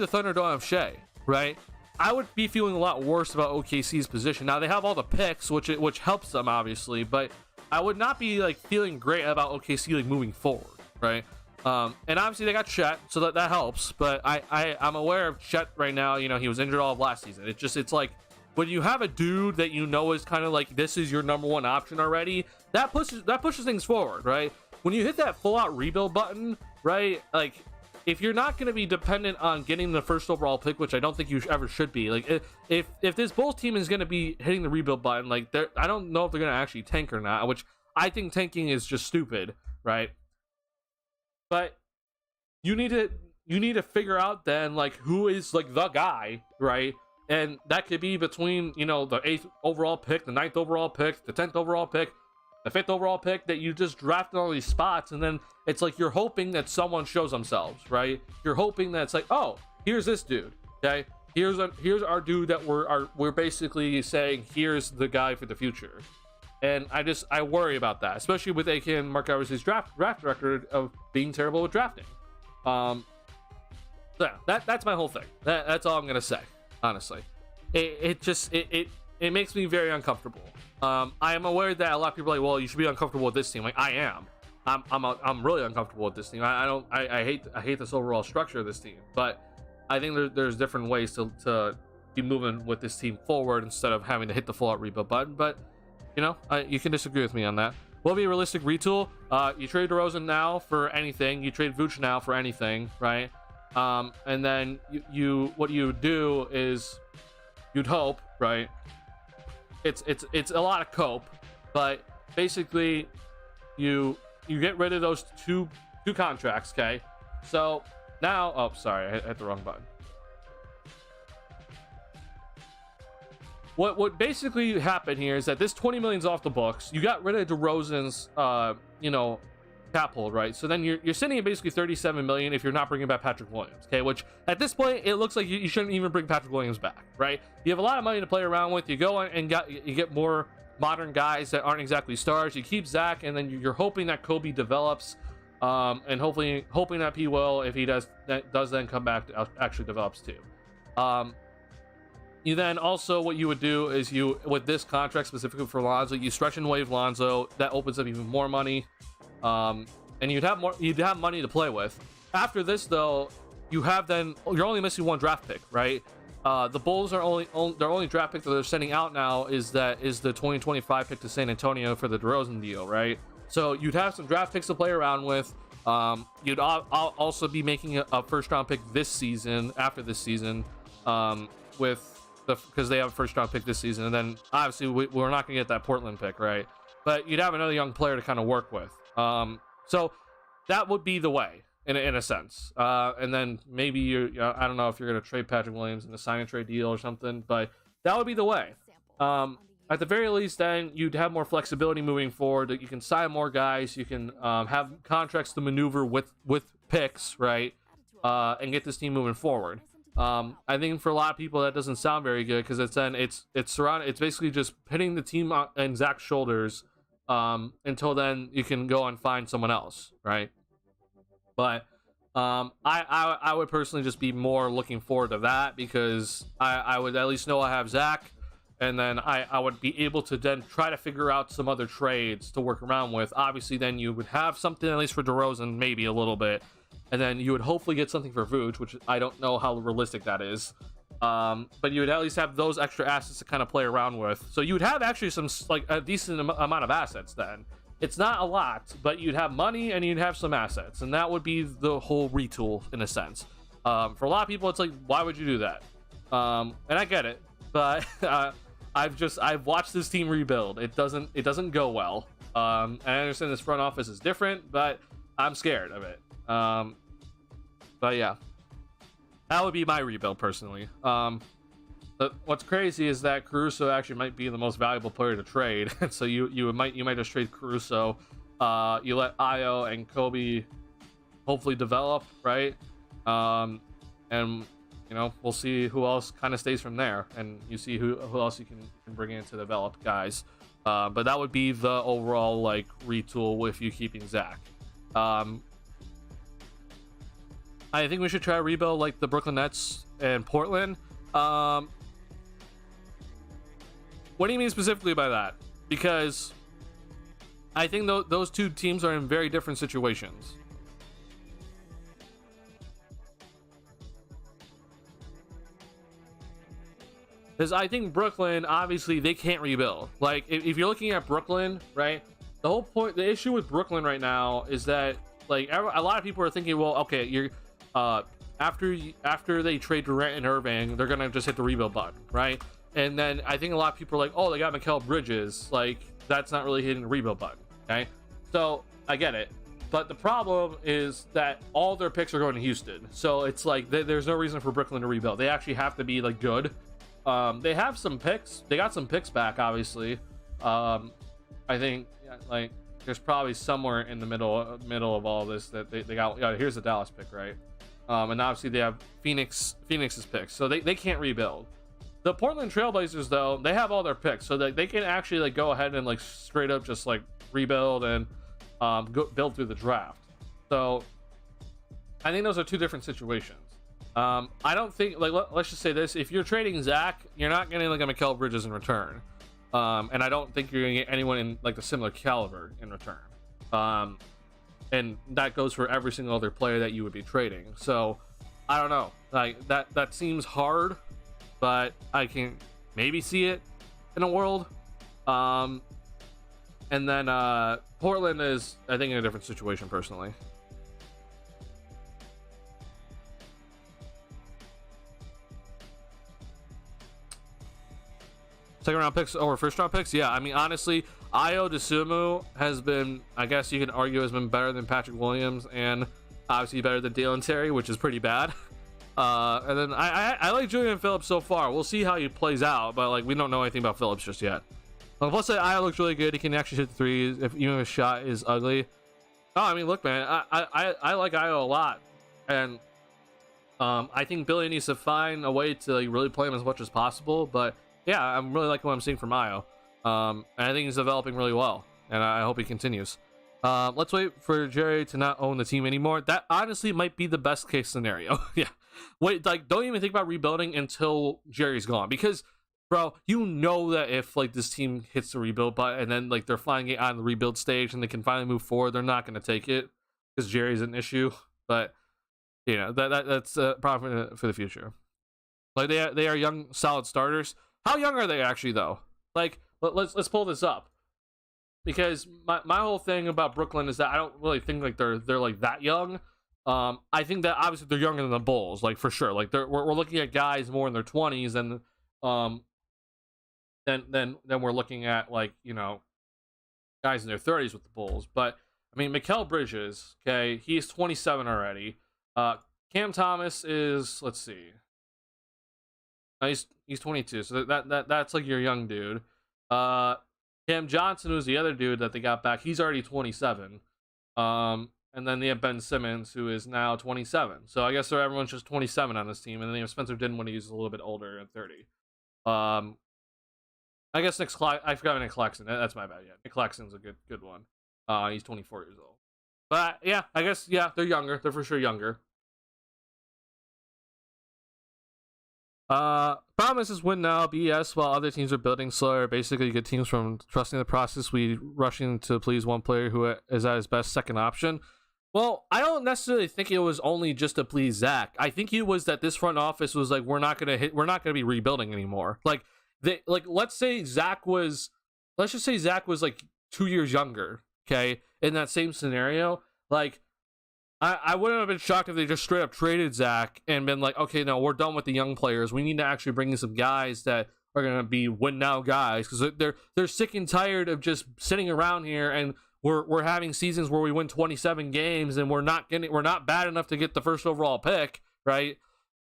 Thunder don't have Shea, right? I would be feeling a lot worse about OKC's position. Now they have all the picks, which helps them obviously, but I would not be like feeling great about OKC like moving forward, right? And obviously they got Chet, so that helps. But I'm aware of Chet right now. You know, he was injured all of last season. It's like when you have a dude that you know is kind of like, this is your number one option already, that pushes things forward, right? When you hit that full out rebuild button, right? Like, if you're not going to be dependent on getting the first overall pick, which I don't think you ever should be, like, if this Bulls team is going to be hitting the rebuild button, like, I don't know if they're going to actually tank or not, which I think tanking is just stupid, right? But you need to figure out then, like, who is like the guy, right? And that could be between, you know, the 8th overall pick, the 9th overall pick, the 10th overall pick, the 5th overall pick that you just drafted all these spots, and then it's like you're hoping that someone shows themselves, right? You're hoping that it's like, oh, here's this dude, okay? Here's our dude that we're basically saying here's the guy for the future. And I worry about that, especially with AK and Mark Eversley's draft record of being terrible with drafting. So yeah, that's my whole thing. That's all I'm gonna say, honestly. It makes me very uncomfortable. I am aware that a lot of people are like, well, you should be uncomfortable with this team. Like, I am. I'm really uncomfortable with this team. I hate this overall structure of this team. But I think there's different ways to be moving with this team forward instead of having to hit the full out rebuild button. But you know, you can disagree with me on that. Will be a realistic retool. You trade DeRozan now for anything. You trade Vooch now for anything, right? And then what you would do is you'd hope, right? It's a lot of cope, but basically you get rid of those two contracts, okay? So now, oh, sorry, I hit the wrong button. What basically happened here is that this 20 million's off the books. You got rid of DeRozan's cap hold, right? So then you're sitting at basically 37 million if you're not bringing back Patrick Williams, okay? Which at this point it looks like you shouldn't even bring Patrick Williams back, right? You have a lot of money to play around with. You go and you get more modern guys that aren't exactly stars. You keep Zach, and then you're hoping that Kobe develops, and hoping that P will, if he does then come back, actually develops too. You then also, what you would do is you, with this contract specifically for Lonzo, you stretch and waive Lonzo. That opens up even more money, and you'd have money to play with. After this, though, you're only missing one draft pick, right? The Bulls are their only draft pick that they're sending out now is the 2025 pick to San Antonio for the DeRozan deal, right? So you'd have some draft picks to play around with. You'd also be making a first round pick this season, after this season, because they have a first round pick this season, and then obviously we're not gonna get that Portland pick, right? But you'd have another young player to kind of work with. So that would be the way in a sense. And then maybe I don't know if you're gonna trade Patrick Williams in a sign and trade deal or something, but that would be the way. At the very least, then you'd have more flexibility moving forward. That you can sign more guys, you can have contracts to maneuver with picks, right? And get this team moving forward. I think for a lot of people that doesn't sound very good, because it's basically just hitting the team on Zach's shoulders until then you can go and find someone else, right? But I would personally just be more looking forward to that, because I would at least know I have Zach, and then I would be able to then try to figure out some other trades to work around with. Obviously, then you would have something at least for DeRozan, maybe a little bit. And then you would hopefully get something for Vooch, which I don't know how realistic that is. But you would at least have those extra assets to kind of play around with. So you would have actually some, like, a decent amount of assets then. It's not a lot, but you'd have money and you'd have some assets. And that would be the whole retool, in a sense. For a lot of people, it's like, why would you do that? And I get it. But I've watched this team rebuild. It doesn't go well. And I understand this front office is different, but I'm scared of it. But yeah, that would be my rebuild personally. But what's crazy is that Caruso actually might be the most valuable player to trade. So you might just trade Caruso. You let Io and Kobe hopefully develop, right? And we'll see who else kind of stays from there, and you see who else you can bring in to develop guys. But that would be the overall like retool with you keeping Zach. I think we should try to rebuild like the Brooklyn Nets and Portland. What do you mean specifically by that? Because I think those two teams are in very different situations. Because I think Brooklyn, obviously, they can't rebuild. Like, if you're looking at Brooklyn, right? The issue with Brooklyn right now is that, like, a lot of people are thinking, well, okay, you're after they trade Durant and Irving, they're gonna just hit the rebuild button, right? And then I think a lot of people are like, oh, they got Mikal Bridges, like that's not really hitting the rebuild button. Okay, so I get it, but the problem is that all their picks are going to Houston, so it's like there's no reason for Brooklyn to rebuild. They actually have to be like good. They have some picks, they got some picks back, obviously. I think like there's probably somewhere in the middle of all this that they got. Here's the Dallas pick, right? And obviously they have Phoenix's picks, so they can't rebuild. The Portland Trailblazers, though, they have all their picks, so they can actually like go ahead and like straight up just like rebuild and build through the draft. So I think those are two different situations. I don't think, like, let's just say this: if you're trading Zach, you're not getting like a Mikal Bridges in return, and I don't think you're gonna get anyone in like a similar caliber in return. And that goes for every single other player that you would be trading. So I don't know, like that seems hard, but I can maybe see it in a world. And then Portland is, I think, in a different situation personally. Second round picks over first round picks? Yeah, I mean, honestly, Io DeSumo has been, I guess you can argue, has been better than Patrick Williams, and obviously better than Dalen Terry, which is pretty bad. And then I like Julian Phillips so far. We'll see how he plays out, but like we don't know anything about Phillips just yet. Plus, Io looks really good. He can actually hit the threes, even if his shot is ugly. Oh, I mean, look, man, I like Io a lot, and I think Billy needs to find a way to like really play him as much as possible, but yeah, I'm really liking what I'm seeing from Io. And I think he's developing really well, and I hope he continues. Let's wait for Jerry to not own the team anymore. That honestly might be the best case scenario. Yeah, Wait, like, don't even think about rebuilding until Jerry's gone, because, bro, you know that if like this team hits the rebuild button and then like they're finally on the rebuild stage and they can finally move forward, they're not going to take it because Jerry's an issue. But you know that's a problem for the future. Like they are young, solid starters. How young are they actually though? Like let's pull this up, because my whole thing about Brooklyn is that I don't really think like they're like that young. I think that obviously they're younger than the Bulls, like for sure. Like we're looking at guys more in their 20s than we're looking at, like, you know, guys in their 30s with the Bulls. But I mean, Mikal Bridges, okay, he's 27 already. Cam Thomas is, let's see, he's 22, so that's like your young dude. Cam Johnson, who's the other dude that they got back, he's already 27. And then they have Ben Simmons, who is now 27. So I guess everyone's just 27 on this team, and then they have Spencer Dinwiddie, who's a little bit older at 30. I guess I forgot Nick Claxton. That's my bad. Yeah, Nick Claxton's a good one. He's 24 years old. But yeah, I guess they're younger. They're for sure younger. Promise is win now, BS, while other teams are building slower. Basically, you get teams from trusting the process, we rushing to please one player who is at his best second option. Well, I don't necessarily think it was only just to please Zach. I think it was that this front office was like, we're not gonna be rebuilding anymore. Let's just say Zach was like 2 years younger, okay, in that same scenario. Like, I wouldn't have been shocked if they just straight up traded Zach and been like, okay, no, we're done with the young players. We need to actually bring in some guys that are gonna be win now guys, because they're sick and tired of just sitting around here, and we're having seasons where we win 27 games and we're not bad enough to get the first overall pick, right?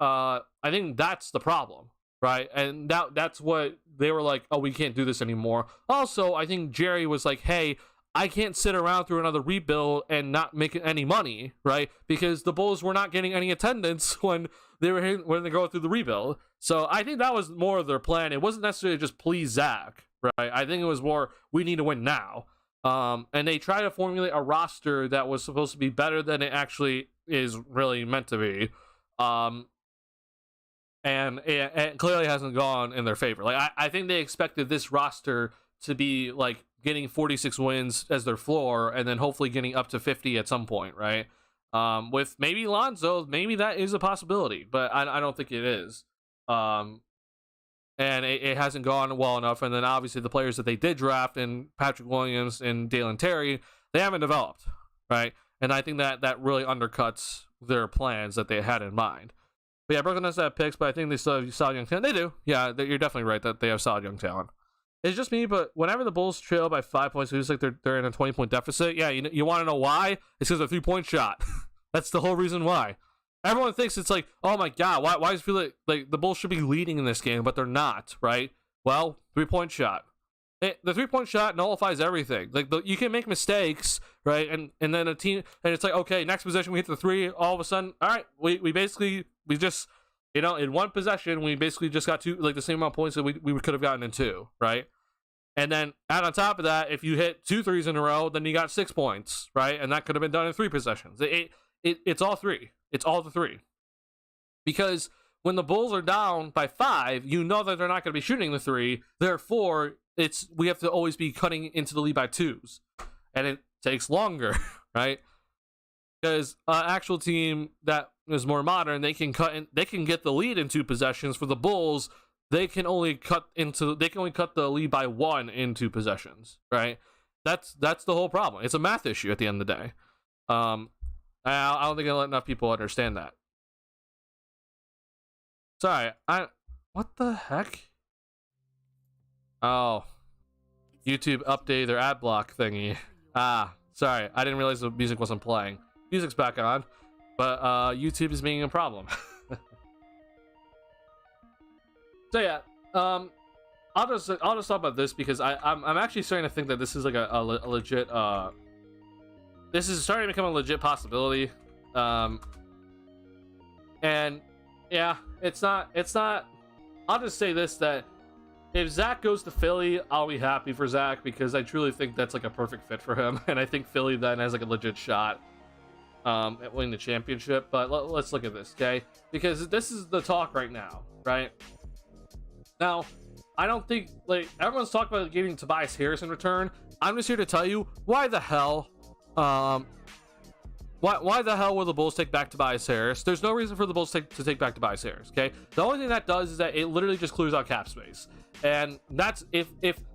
I think that's the problem, right? And that's what they were like, oh, we can't do this anymore. Also, I think Jerry was like, hey, I can't sit around through another rebuild and not make any money, right? Because the Bulls were not getting any attendance when they go through the rebuild. So I think that was more of their plan. It wasn't necessarily just please Zach, right? I think it was more, we need to win now. And they tried to formulate a roster that was supposed to be better than it actually is really meant to be. And it clearly hasn't gone in their favor. Like, I think they expected this roster to be like getting 46 wins as their floor, and then hopefully getting up to 50 at some point, right? With maybe Lonzo, maybe that is a possibility, but I don't think it is. And it hasn't gone well enough. And then obviously the players that they did draft, and Patrick Williams and Dalen Terry, they haven't developed, right? And I think that really undercuts their plans that they had in mind. But yeah, Brooklyn doesn't have picks, but I think they still have solid young talent. They do. Yeah, you're definitely right that they have solid young talent. It's just me, but whenever the Bulls trail by 5 points, it looks like they're in a 20-point deficit. Yeah, you want to know why? It's because of a 3-point shot. That's the whole reason why. Everyone thinks it's like, oh my god, why does it feel like the Bulls should be leading in this game, but they're not, right? Well, 3-point shot. The 3-point shot nullifies everything. Like, you can make mistakes, right? And then a team, and it's like, okay, next possession we hit the 3. All of a sudden, all right, we just, you know, in one possession we basically just got the same amount of points that we could have gotten in 2, right? And then add on top of that, if you hit 2 threes in a row, then you got 6 points, right? And that could have been done in 3 possessions. It's all 3. It's all the 3. Because when the Bulls are down by 5, you know that they're not going to be shooting the 3. Therefore, we have to always be cutting into the lead by 2s. And it takes longer, right? Because an actual team that is more modern, they can get the lead in 2 possessions. For the Bulls, they can only cut the lead by 1 in 2 possessions, right? That's the whole problem. It's a math issue at the end of the day. I don't think I let enough people understand that. Sorry, what the heck? Oh, YouTube updated their ad block thingy. Sorry, I didn't realize the music wasn't playing. Music's back on, but YouTube is being a problem. So yeah, I'll just talk about this because I'm actually starting to think that this is like a legit this is starting to become a legit possibility. And yeah, it's not I'll just say this, that if Zach goes to Philly, I'll be happy for Zach, because I truly think that's like a perfect fit for him, and I think Philly then has like a legit shot at winning the championship. But let's look at this, okay? Because this is the talk right now, right? Now, I don't think, like, everyone's talking about getting Tobias Harris in return. I'm just here to tell you, why the hell why the hell will the Bulls take back Tobias Harris? There's no reason for the Bulls to take back Tobias Harris, okay? The only thing that does is that it literally just clears out cap space. And that's if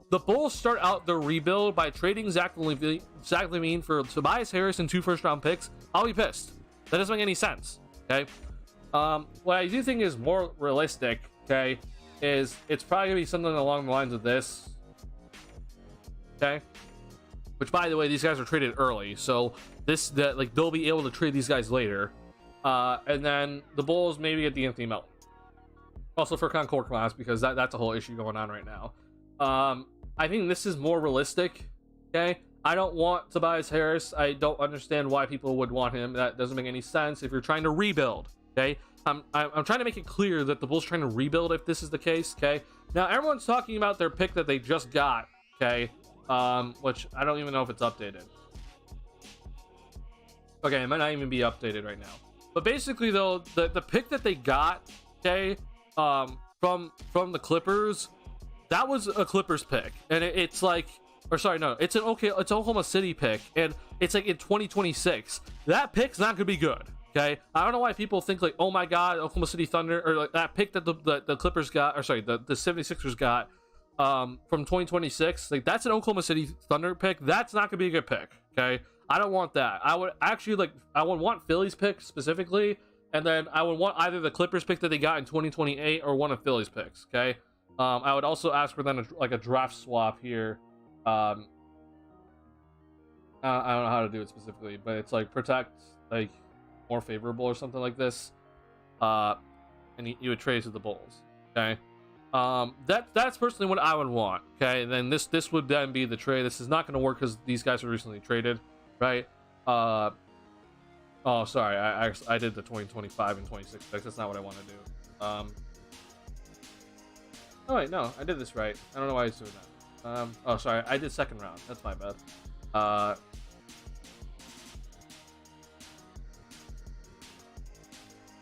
the Bulls start out their rebuild by trading Zach LaVine for Tobias Harris and 2 first-round picks, I'll be pissed. That doesn't make any sense, okay? What I do think is more realistic, okay, is it's probably gonna be something along the lines of this, okay? Which, by the way, these guys are traded early, so like they'll be able to trade these guys later, and then the Bulls maybe get the Anthony Melton, also for Concord class, because that's a whole issue going on right now. I think this is more realistic. Okay, I don't want Tobias Harris. I don't understand why people would want him. That doesn't make any sense if you're trying to rebuild. Okay, I'm trying to make it clear that the Bulls are trying to rebuild if this is the case. Okay, now everyone's talking about their pick that they just got. Okay, which I don't even know if it's updated. Okay, it might not even be updated right now. But basically, though, the pick that they got, okay, from the Clippers, that was a Clippers pick, and it's like, or sorry, no, it's an Oklahoma City pick, and it's like in 2026. That pick's not gonna be good. Okay, I don't know why people think like, oh my god, Oklahoma City Thunder, or like that pick that the Clippers got, or sorry, the 76ers got, from 2026. Like, that's an Oklahoma City Thunder pick. That's not gonna be a good pick. Okay, I don't want that. I would actually I would want Philly's pick specifically, and then I would want either the Clippers pick that they got in 2028 or one of Philly's picks. Okay, I would also ask for them like a draft swap here. I don't know how to do it specifically, but it's like protect like more favorable or something like this, and you would trade to the Bulls. Okay, that's personally what I would want. Okay, and then this would then be the trade. This is not going to work because these guys were recently traded, right? Oh, sorry, I did the 2025 and 26 picks. That's not what I want to do. Oh wait, no, I did this right. I don't know why he's doing that. Oh, sorry, I did second round. That's my bad.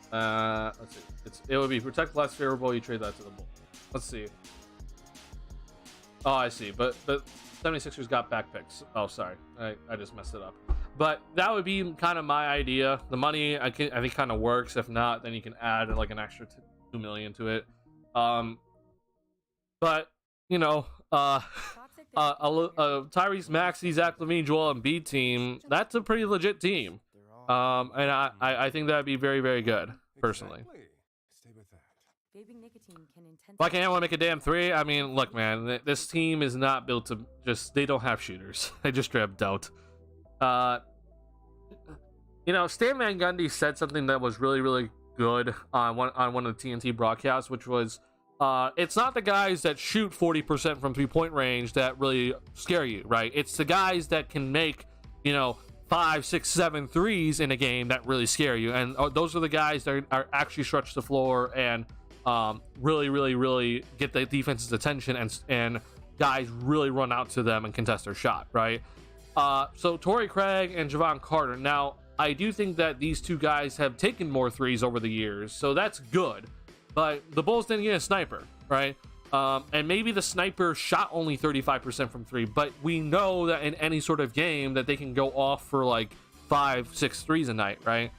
Let's see. It would be protect less favorable. You trade that to the Bulls. Let's see. Oh, I see. But 76ers got back picks. Oh, sorry, I just messed it up. But that would be kind of my idea. The money I think kind of works. If not, then you can add like an extra $2 million to it. But you know, Tyrese Maxey, Zach LaVine, Joel Embiid team, that's a pretty legit team. And I think that'd be very, very good, personally. Why can't anyone make a damn three? I mean, look, man, this team is not built to just, they don't have shooters. They just straight up don't. You know, Stan Van Gundy said something that was really, really good on one of the TNT broadcasts, which was, it's not the guys that shoot 40% from 3-point range that really scare you, right? It's the guys that can make, you know, 5, 6, 7 threes in a game that really scare you, and those are the guys that are actually stretch the floor and really, really, really get the defense's attention, and guys really run out to them and contest their shot, right? So Torrey Craig and Javon Carter. Now, I do think that these two guys have taken more threes over the years, so that's good. But the Bulls didn't get a sniper, right? And maybe the sniper shot only 35% from 3, but we know that in any sort of game that they can go off for like 5, 6 threes a night, right?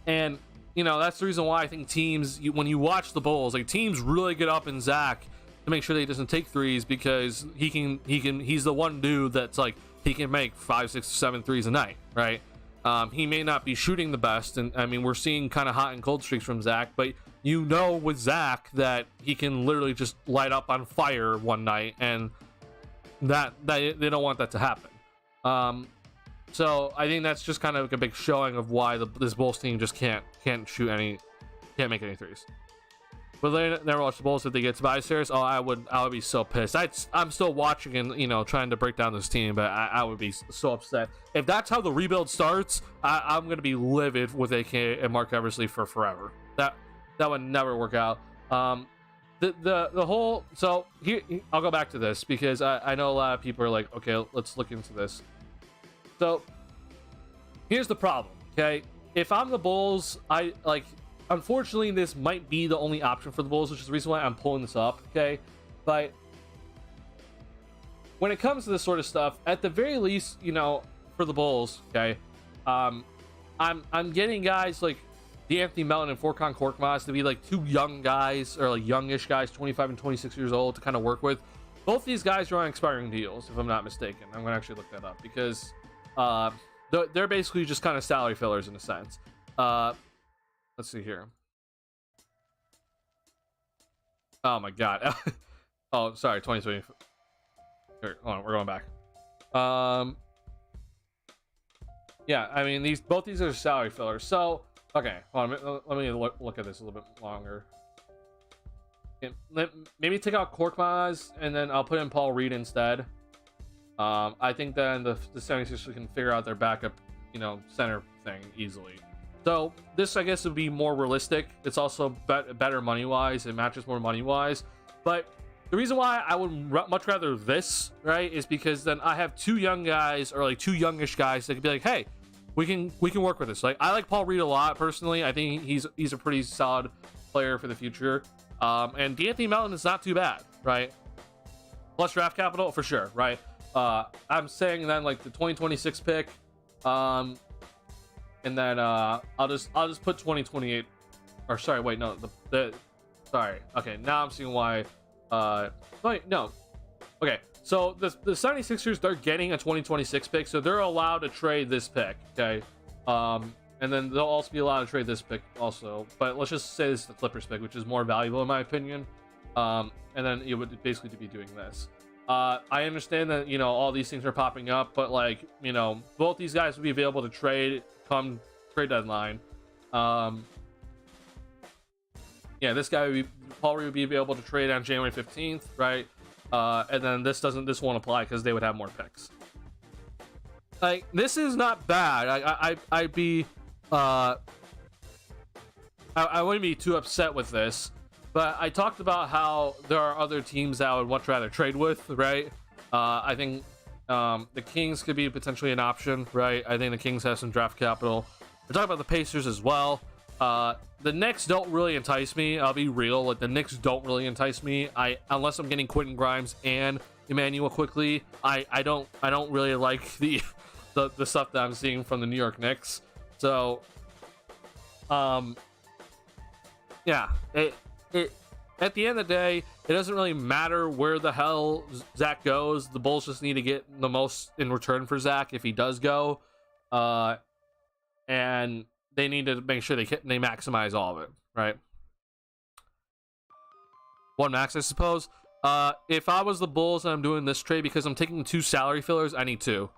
And you know, that's the reason why I think teams, when you watch the Bulls, like teams really get up in Zach to make sure that he doesn't take threes, because he's the one dude that's like, he can make 5, 6, 7 threes a night, right? He may not be shooting the best, and I mean, we're seeing kind of hot and cold streaks from Zach, but you know with Zach that he can literally just light up on fire one night, and that they don't want that to happen. So I think that's just kind of like a big showing of why this Bulls team just can't make any threes. Will they never watch the Bulls if they get Tobias Harris? Oh, I would be so pissed. I'm still watching and, you know, trying to break down this team, but I would be so upset if that's how the rebuild starts. I'm gonna be livid with AK and Mark Eversley for forever. That would never work out. The whole, so here I'll go back to this, because I know a lot of people are like, okay, let's look into this. So Here's the problem, okay? If I'm the Bulls, unfortunately, this might be the only option for the Bulls, which is the reason why I'm pulling this up, okay? But when it comes to this sort of stuff, at the very least, for the Bulls, okay, I'm getting guys like D'Anthony Melton and Furkan Korkmaz to be like two young guys, or like youngish guys, 25 and 26 years old, to kind of work with. Both these guys are on expiring deals, if I'm not mistaken. I'm going to actually look that up because they're basically just kind of salary fillers in a sense. Let's see here. Oh my god. Oh, sorry, 2020. Here, hold on, we're going back. Yeah, I mean, both these are salary fillers. So, okay, hold on, let me look at this a little bit longer. Maybe take out Korkmaz, and then I'll put in Paul Reed instead. I think then the 76ers can figure out their backup, center thing easily. So this, I guess, would be more realistic. It's also better money-wise. It matches more money-wise. But the reason why I would much rather this, right, is because then I have two young guys, or like two youngish guys that could be like, hey, we can work with this. Like, I like Paul Reed a lot personally. I think he's a pretty solid player for the future. And D'Anthony Melton is not too bad, right? Plus draft capital for sure, right? I'm saying then like the 2026 pick, and then I'll just put 2028, or sorry, wait, no, sorry, okay, now I'm seeing why. Wait, no, okay, so the 76ers, they're getting a 2026 pick, so they're allowed to trade this pick, okay? And then they'll also be allowed to trade this pick also, but let's just say this is the Clippers pick, which is more valuable in my opinion. And then it would basically be doing this. I understand that, all these things are popping up, but like, both these guys will be available to trade come trade deadline. Yeah, this guy Paul Reed would be available to trade on January 15th, right? And then this won't apply because they would have more picks. Like, this is not bad. I'd be I wouldn't be too upset with this, but I talked about how there are other teams that I would much rather trade with, right? I think the Kings could be potentially an option, right? I think the Kings have some draft capital. We're talking about the Pacers as well. The Knicks don't really entice me. I'll be real. Like, the Knicks don't really entice me. Unless I'm getting Quentin Grimes and Emmanuel quickly. I don't really like the stuff that I'm seeing from the New York Knicks. So, yeah, it at the end of the day, it doesn't really matter where the hell Zach goes. The Bulls just need to get the most in return for Zach if he does go, and they need to make sure they maximize all of it, right? One max, I suppose. If I was the Bulls and I'm doing this trade because I'm taking two salary fillers, I need two,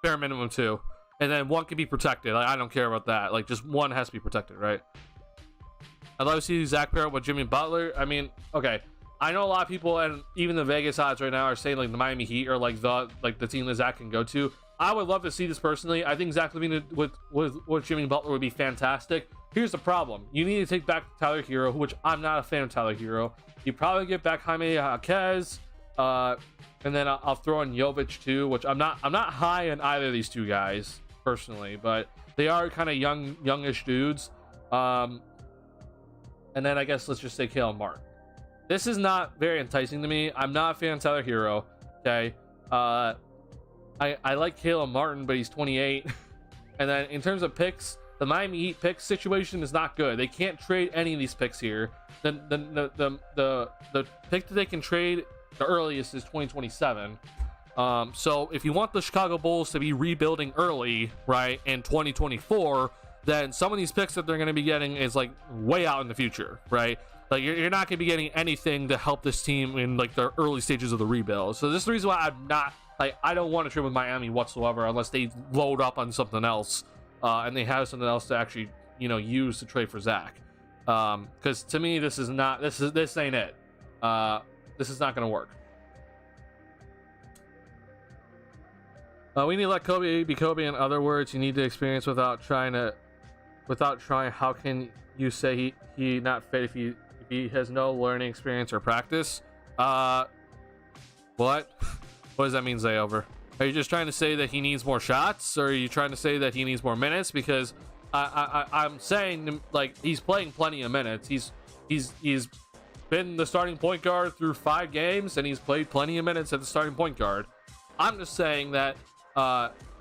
bare minimum two. And then one can be protected. Like, I don't care about that. Like, just one has to be protected, right? I'd love to see Zach pair up with Jimmy Butler. I mean, okay. I know a lot of people, and even the Vegas odds right now, are saying like the Miami Heat are like the team that Zach can go to. I would love to see this personally. I think Zach LaVine with Jimmy Butler would be fantastic. Here's the problem: you need to take back Tyler Hero, which I'm not a fan of Tyler Hero. You probably get back Jaime Jaquez, and then I'll throw in Jovic too, which I'm not high on either of these two guys personally, but they are kind of youngish dudes. And then I guess let's just say Caleb Martin. This is not very enticing to me. I'm not a fan of Tyler Hero. Okay. I like Caleb Martin, but he's 28. And then in terms of picks, the Miami Heat pick situation is not good. They can't trade any of these picks here. The pick that they can trade the earliest is 2027. So if you want the Chicago Bulls to be rebuilding early, right, in 2024, then some of these picks that they're going to be getting is like way out in the future, right? Like, you're not going to be getting anything to help this team in like the early stages of the rebuild. So this is the reason why I'm not, like, I don't want to trade with Miami whatsoever unless they load up on something else, and they have something else to actually, use to trade for Zach. Because to me, this ain't it. This is not going to work. We need to let Kobe be Kobe. In other words, you need to experience without trying. How can you say he not fit if he has no learning experience or practice? What? What does that mean, Zayover? Are you just trying to say that he needs more shots, or are you trying to say that he needs more minutes? Because I'm saying, like, he's playing plenty of minutes. He's been the starting point guard through 5 games, and he's played plenty of minutes at the starting point guard. I'm just saying that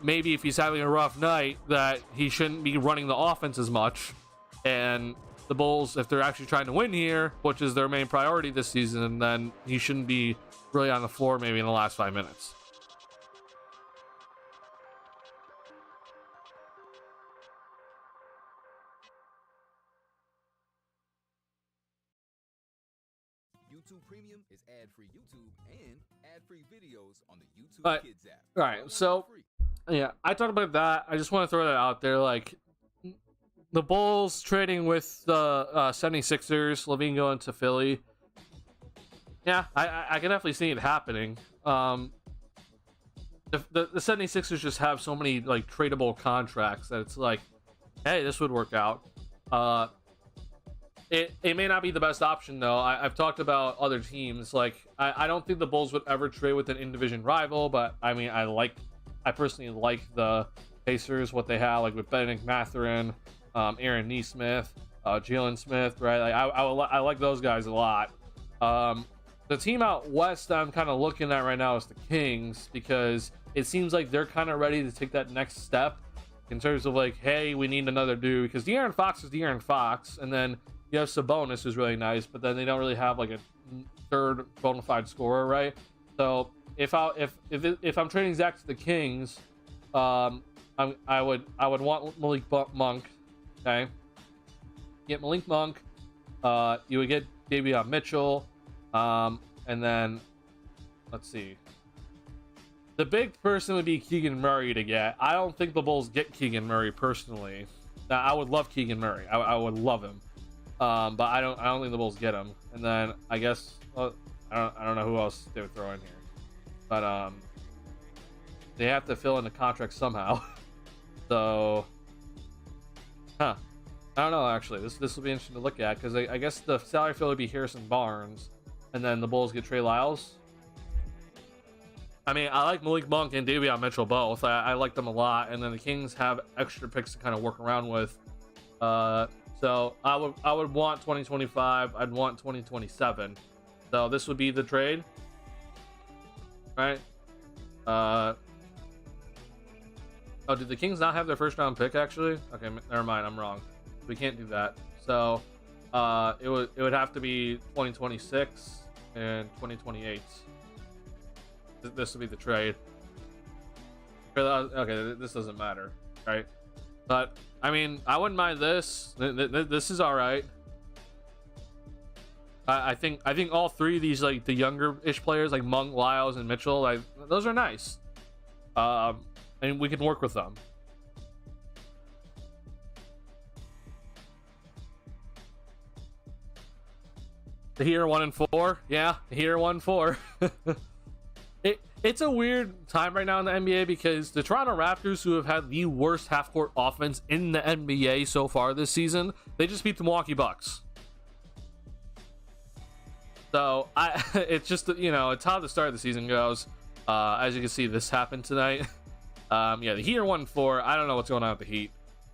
maybe if he's having a rough night, that he shouldn't be running the offense as much. And the Bulls, if they're actually trying to win here, which is their main priority this season, then he shouldn't be really on the floor maybe in the last 5 minutes. YouTube Premium is ad-free YouTube and ad-free videos on the YouTube Kids app. All right, so yeah, I talked about that. I just want to throw that out there. Like, the Bulls trading with the 76ers, Levine going to Philly. Yeah, I can definitely see it happening. The 76ers just have so many like tradable contracts that it's like, hey, this would work out. It may not be the best option though. I've talked about other teams. Like, I don't think the Bulls would ever trade with an in-division rival, but I mean, I personally like the Pacers, what they have, like with Benedict Mathurin, Aaron Nesmith, Jalen Smith, right? Like, I like those guys a lot. The team out west I'm kind of looking at right now is the Kings, because it seems like they're kind of ready to take that next step in terms of like, hey, we need another dude, because De'Aaron Fox is De'Aaron Fox, and then you have Sabonis, who's really nice, but then they don't really have like a third bona fide scorer, right? So if I'm trading Zach to the Kings, I would want Malik Monk. Okay, get Malik Monk. You would get Davion Mitchell, and then let's see. The big person would be Keegan Murray to get. I don't think the Bulls get Keegan Murray personally. Now, I would love Keegan Murray. I would love him. But I don't think the Bulls get him. And then I guess I don't know who else they would throw in here. But they have to fill in the contract somehow. So I don't know actually. This will be interesting to look at, because I guess the salary fill would be Harrison Barnes, and then the Bulls get Trey Lyles. I mean, I like Malik Monk and Davion Mitchell both. I like them a lot, and then the Kings have extra picks to kind of work around with. So I would want 2025. I'd want 2027. So this would be the trade, right? Oh, did the Kings not have their first round pick actually? Okay, never mind. I'm wrong. We can't do that. So it would have to be 2026 and 2028. This would be the trade. Okay, this doesn't matter, right? But I mean, I wouldn't mind this. This is all right. I think all three of these, like the younger-ish players, like Monk, Lyles, and Mitchell, like those are nice. And we can work with them. The Heat are 1-4. Yeah, the Heat are 1-4. It's a weird time right now in the NBA, because the Toronto Raptors, who have had the worst half-court offense in the NBA so far this season, they just beat the Milwaukee Bucks. So it's just, you know, it's how the start of the season goes. As you can see, this happened tonight. Yeah, the Heat are 1-4. I don't know what's going on with the Heat,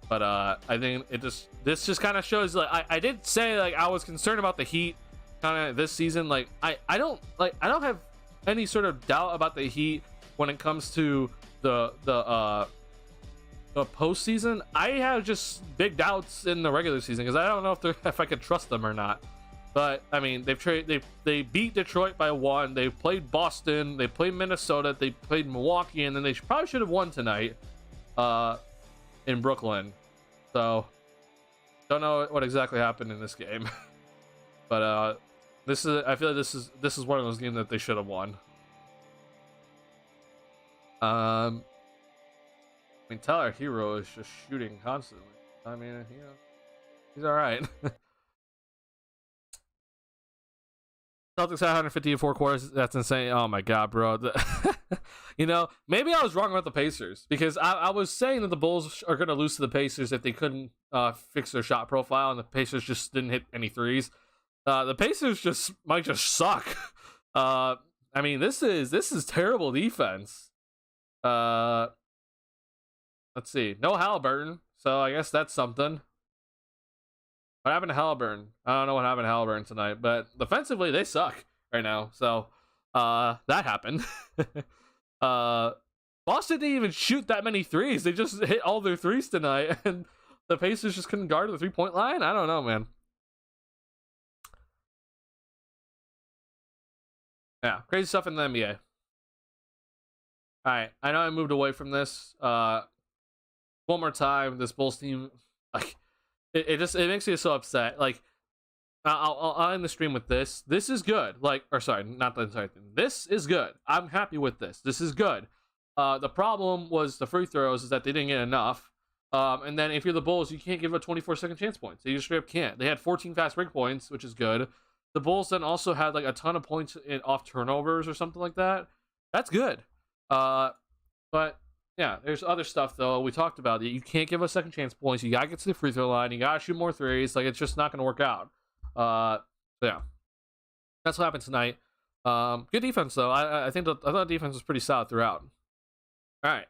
but I think this just kind of shows, like, I did say, like, I was concerned about the Heat kind of this season. Like, I don't have any sort of doubt about the Heat when it comes to the postseason. I have just big doubts in the regular season, because I don't know if I could trust them or not. But I mean, they beat Detroit by 1. They played Boston. They played Minnesota. They played Milwaukee, and then they probably should have won tonight in Brooklyn. So don't know what exactly happened in this game, but I feel like this is one of those games that they should have won. I mean, Tyler Hero is just shooting constantly. I mean, you know, he's all right. Celtics had 150 in 4 quarters. That's insane. Oh my god, bro. You know, maybe I was wrong about the Pacers, because I was saying that the Bulls are going to lose to the Pacers if they couldn't fix their shot profile, and the Pacers just didn't hit any threes. The Pacers might just suck. I mean, this is terrible defense. Let's see. No Halliburton, so I guess that's something. What happened to Halliburton? I don't know what happened to Halliburton tonight, but defensively they suck right now. So that happened. Boston didn't even shoot that many threes. They just hit all their threes tonight, and the Pacers just couldn't guard the 3-point line. I don't know, man. Yeah, crazy stuff in the NBA. All right, I know I moved away from this. One more time, this Bulls team, like, it makes me so upset. Like, I'll end the stream with this. This is good. Like, or sorry, not the entire thing. This is good. I'm happy with this. This is good. The problem was the free throws is that they didn't get enough. And then if you're the Bulls, you can't give a 24-second chance points. You just straight up can't. They had 14 fast break points, which is good. The Bulls then also had like a ton of points off turnovers or something like that. That's good. But yeah, there's other stuff though. We talked about it. You can't give a second chance points. You gotta get to the free throw line. You gotta shoot more threes. Like, it's just not gonna work out. So yeah, that's what happened tonight. Good defense though. I thought defense was pretty solid throughout. All right,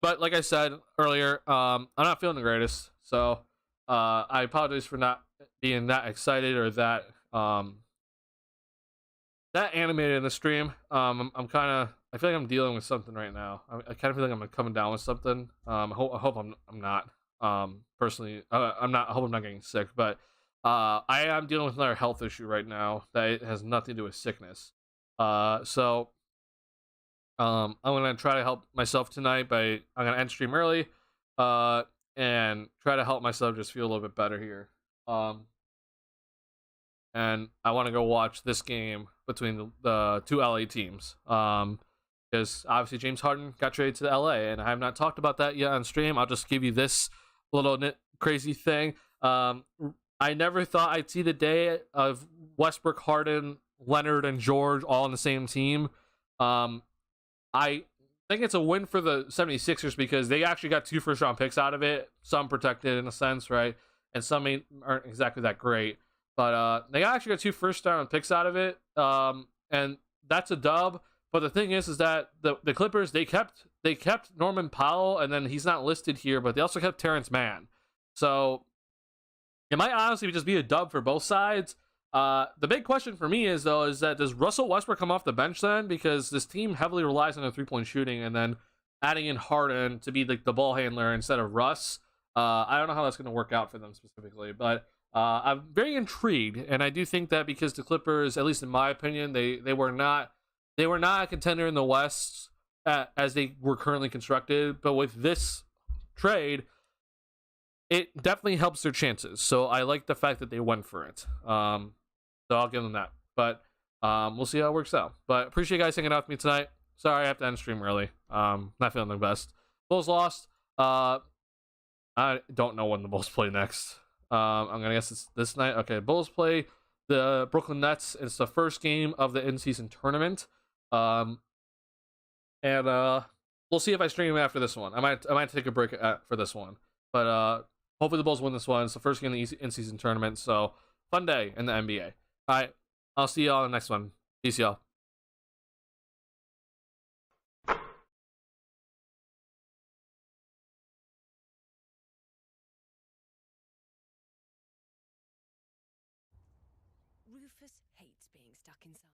but like I said earlier, I'm not feeling the greatest. So I apologize for not being that excited or that animated in the stream. I'm kind of, I feel like I'm dealing with something right now. I kind of feel like I'm coming down with something. I hope I'm not. Personally, I'm not. I hope I'm not getting sick. But I am dealing with another health issue right now that has nothing to do with sickness. So I'm gonna try to help myself tonight by I'm gonna end stream early, and try to help myself just feel a little bit better here. And I want to go watch this game between the two LA teams. Because obviously James Harden got traded to LA, and I have not talked about that yet on stream. I'll just give you this little crazy thing. I never thought I'd see the day of Westbrook, Harden, Leonard, and George all on the same team. I think it's a win for the 76ers because they actually got 2 first-round picks out of it. Some protected in a sense, right? And some aren't exactly that great. But they actually got 2 first-round picks out of it. And that's a dub. But the thing is that the Clippers, they kept Norman Powell, and then he's not listed here, but they also kept Terrence Mann. So it might honestly just be a dub for both sides. The big question for me is that does Russell Westbrook come off the bench then? Because this team heavily relies on the 3-point shooting, and then adding in Harden to be the ball handler instead of Russ. I don't know how that's going to work out for them specifically, but I'm very intrigued, and I do think that because the Clippers, at least in my opinion, they were not a contender in the West as they were currently constructed, but with this trade, it definitely helps their chances. So I like the fact that they went for it. So I'll give them that. But we'll see how it works out. But appreciate you guys hanging out with me tonight. Sorry I have to end stream early. Not feeling the best. Bulls lost. I don't know when the Bulls play next. I'm gonna guess it's this night. Okay, Bulls play the Brooklyn Nets. It's the first game of the in-season tournament. And we'll see if I stream after this one. I might take a break for this one. But hopefully the Bulls win this one. It's the first game of the in-season tournament. So fun day in the NBA. All right, I'll see y'all in the next one. Peace, y'all. Rufus hates being stuck inside.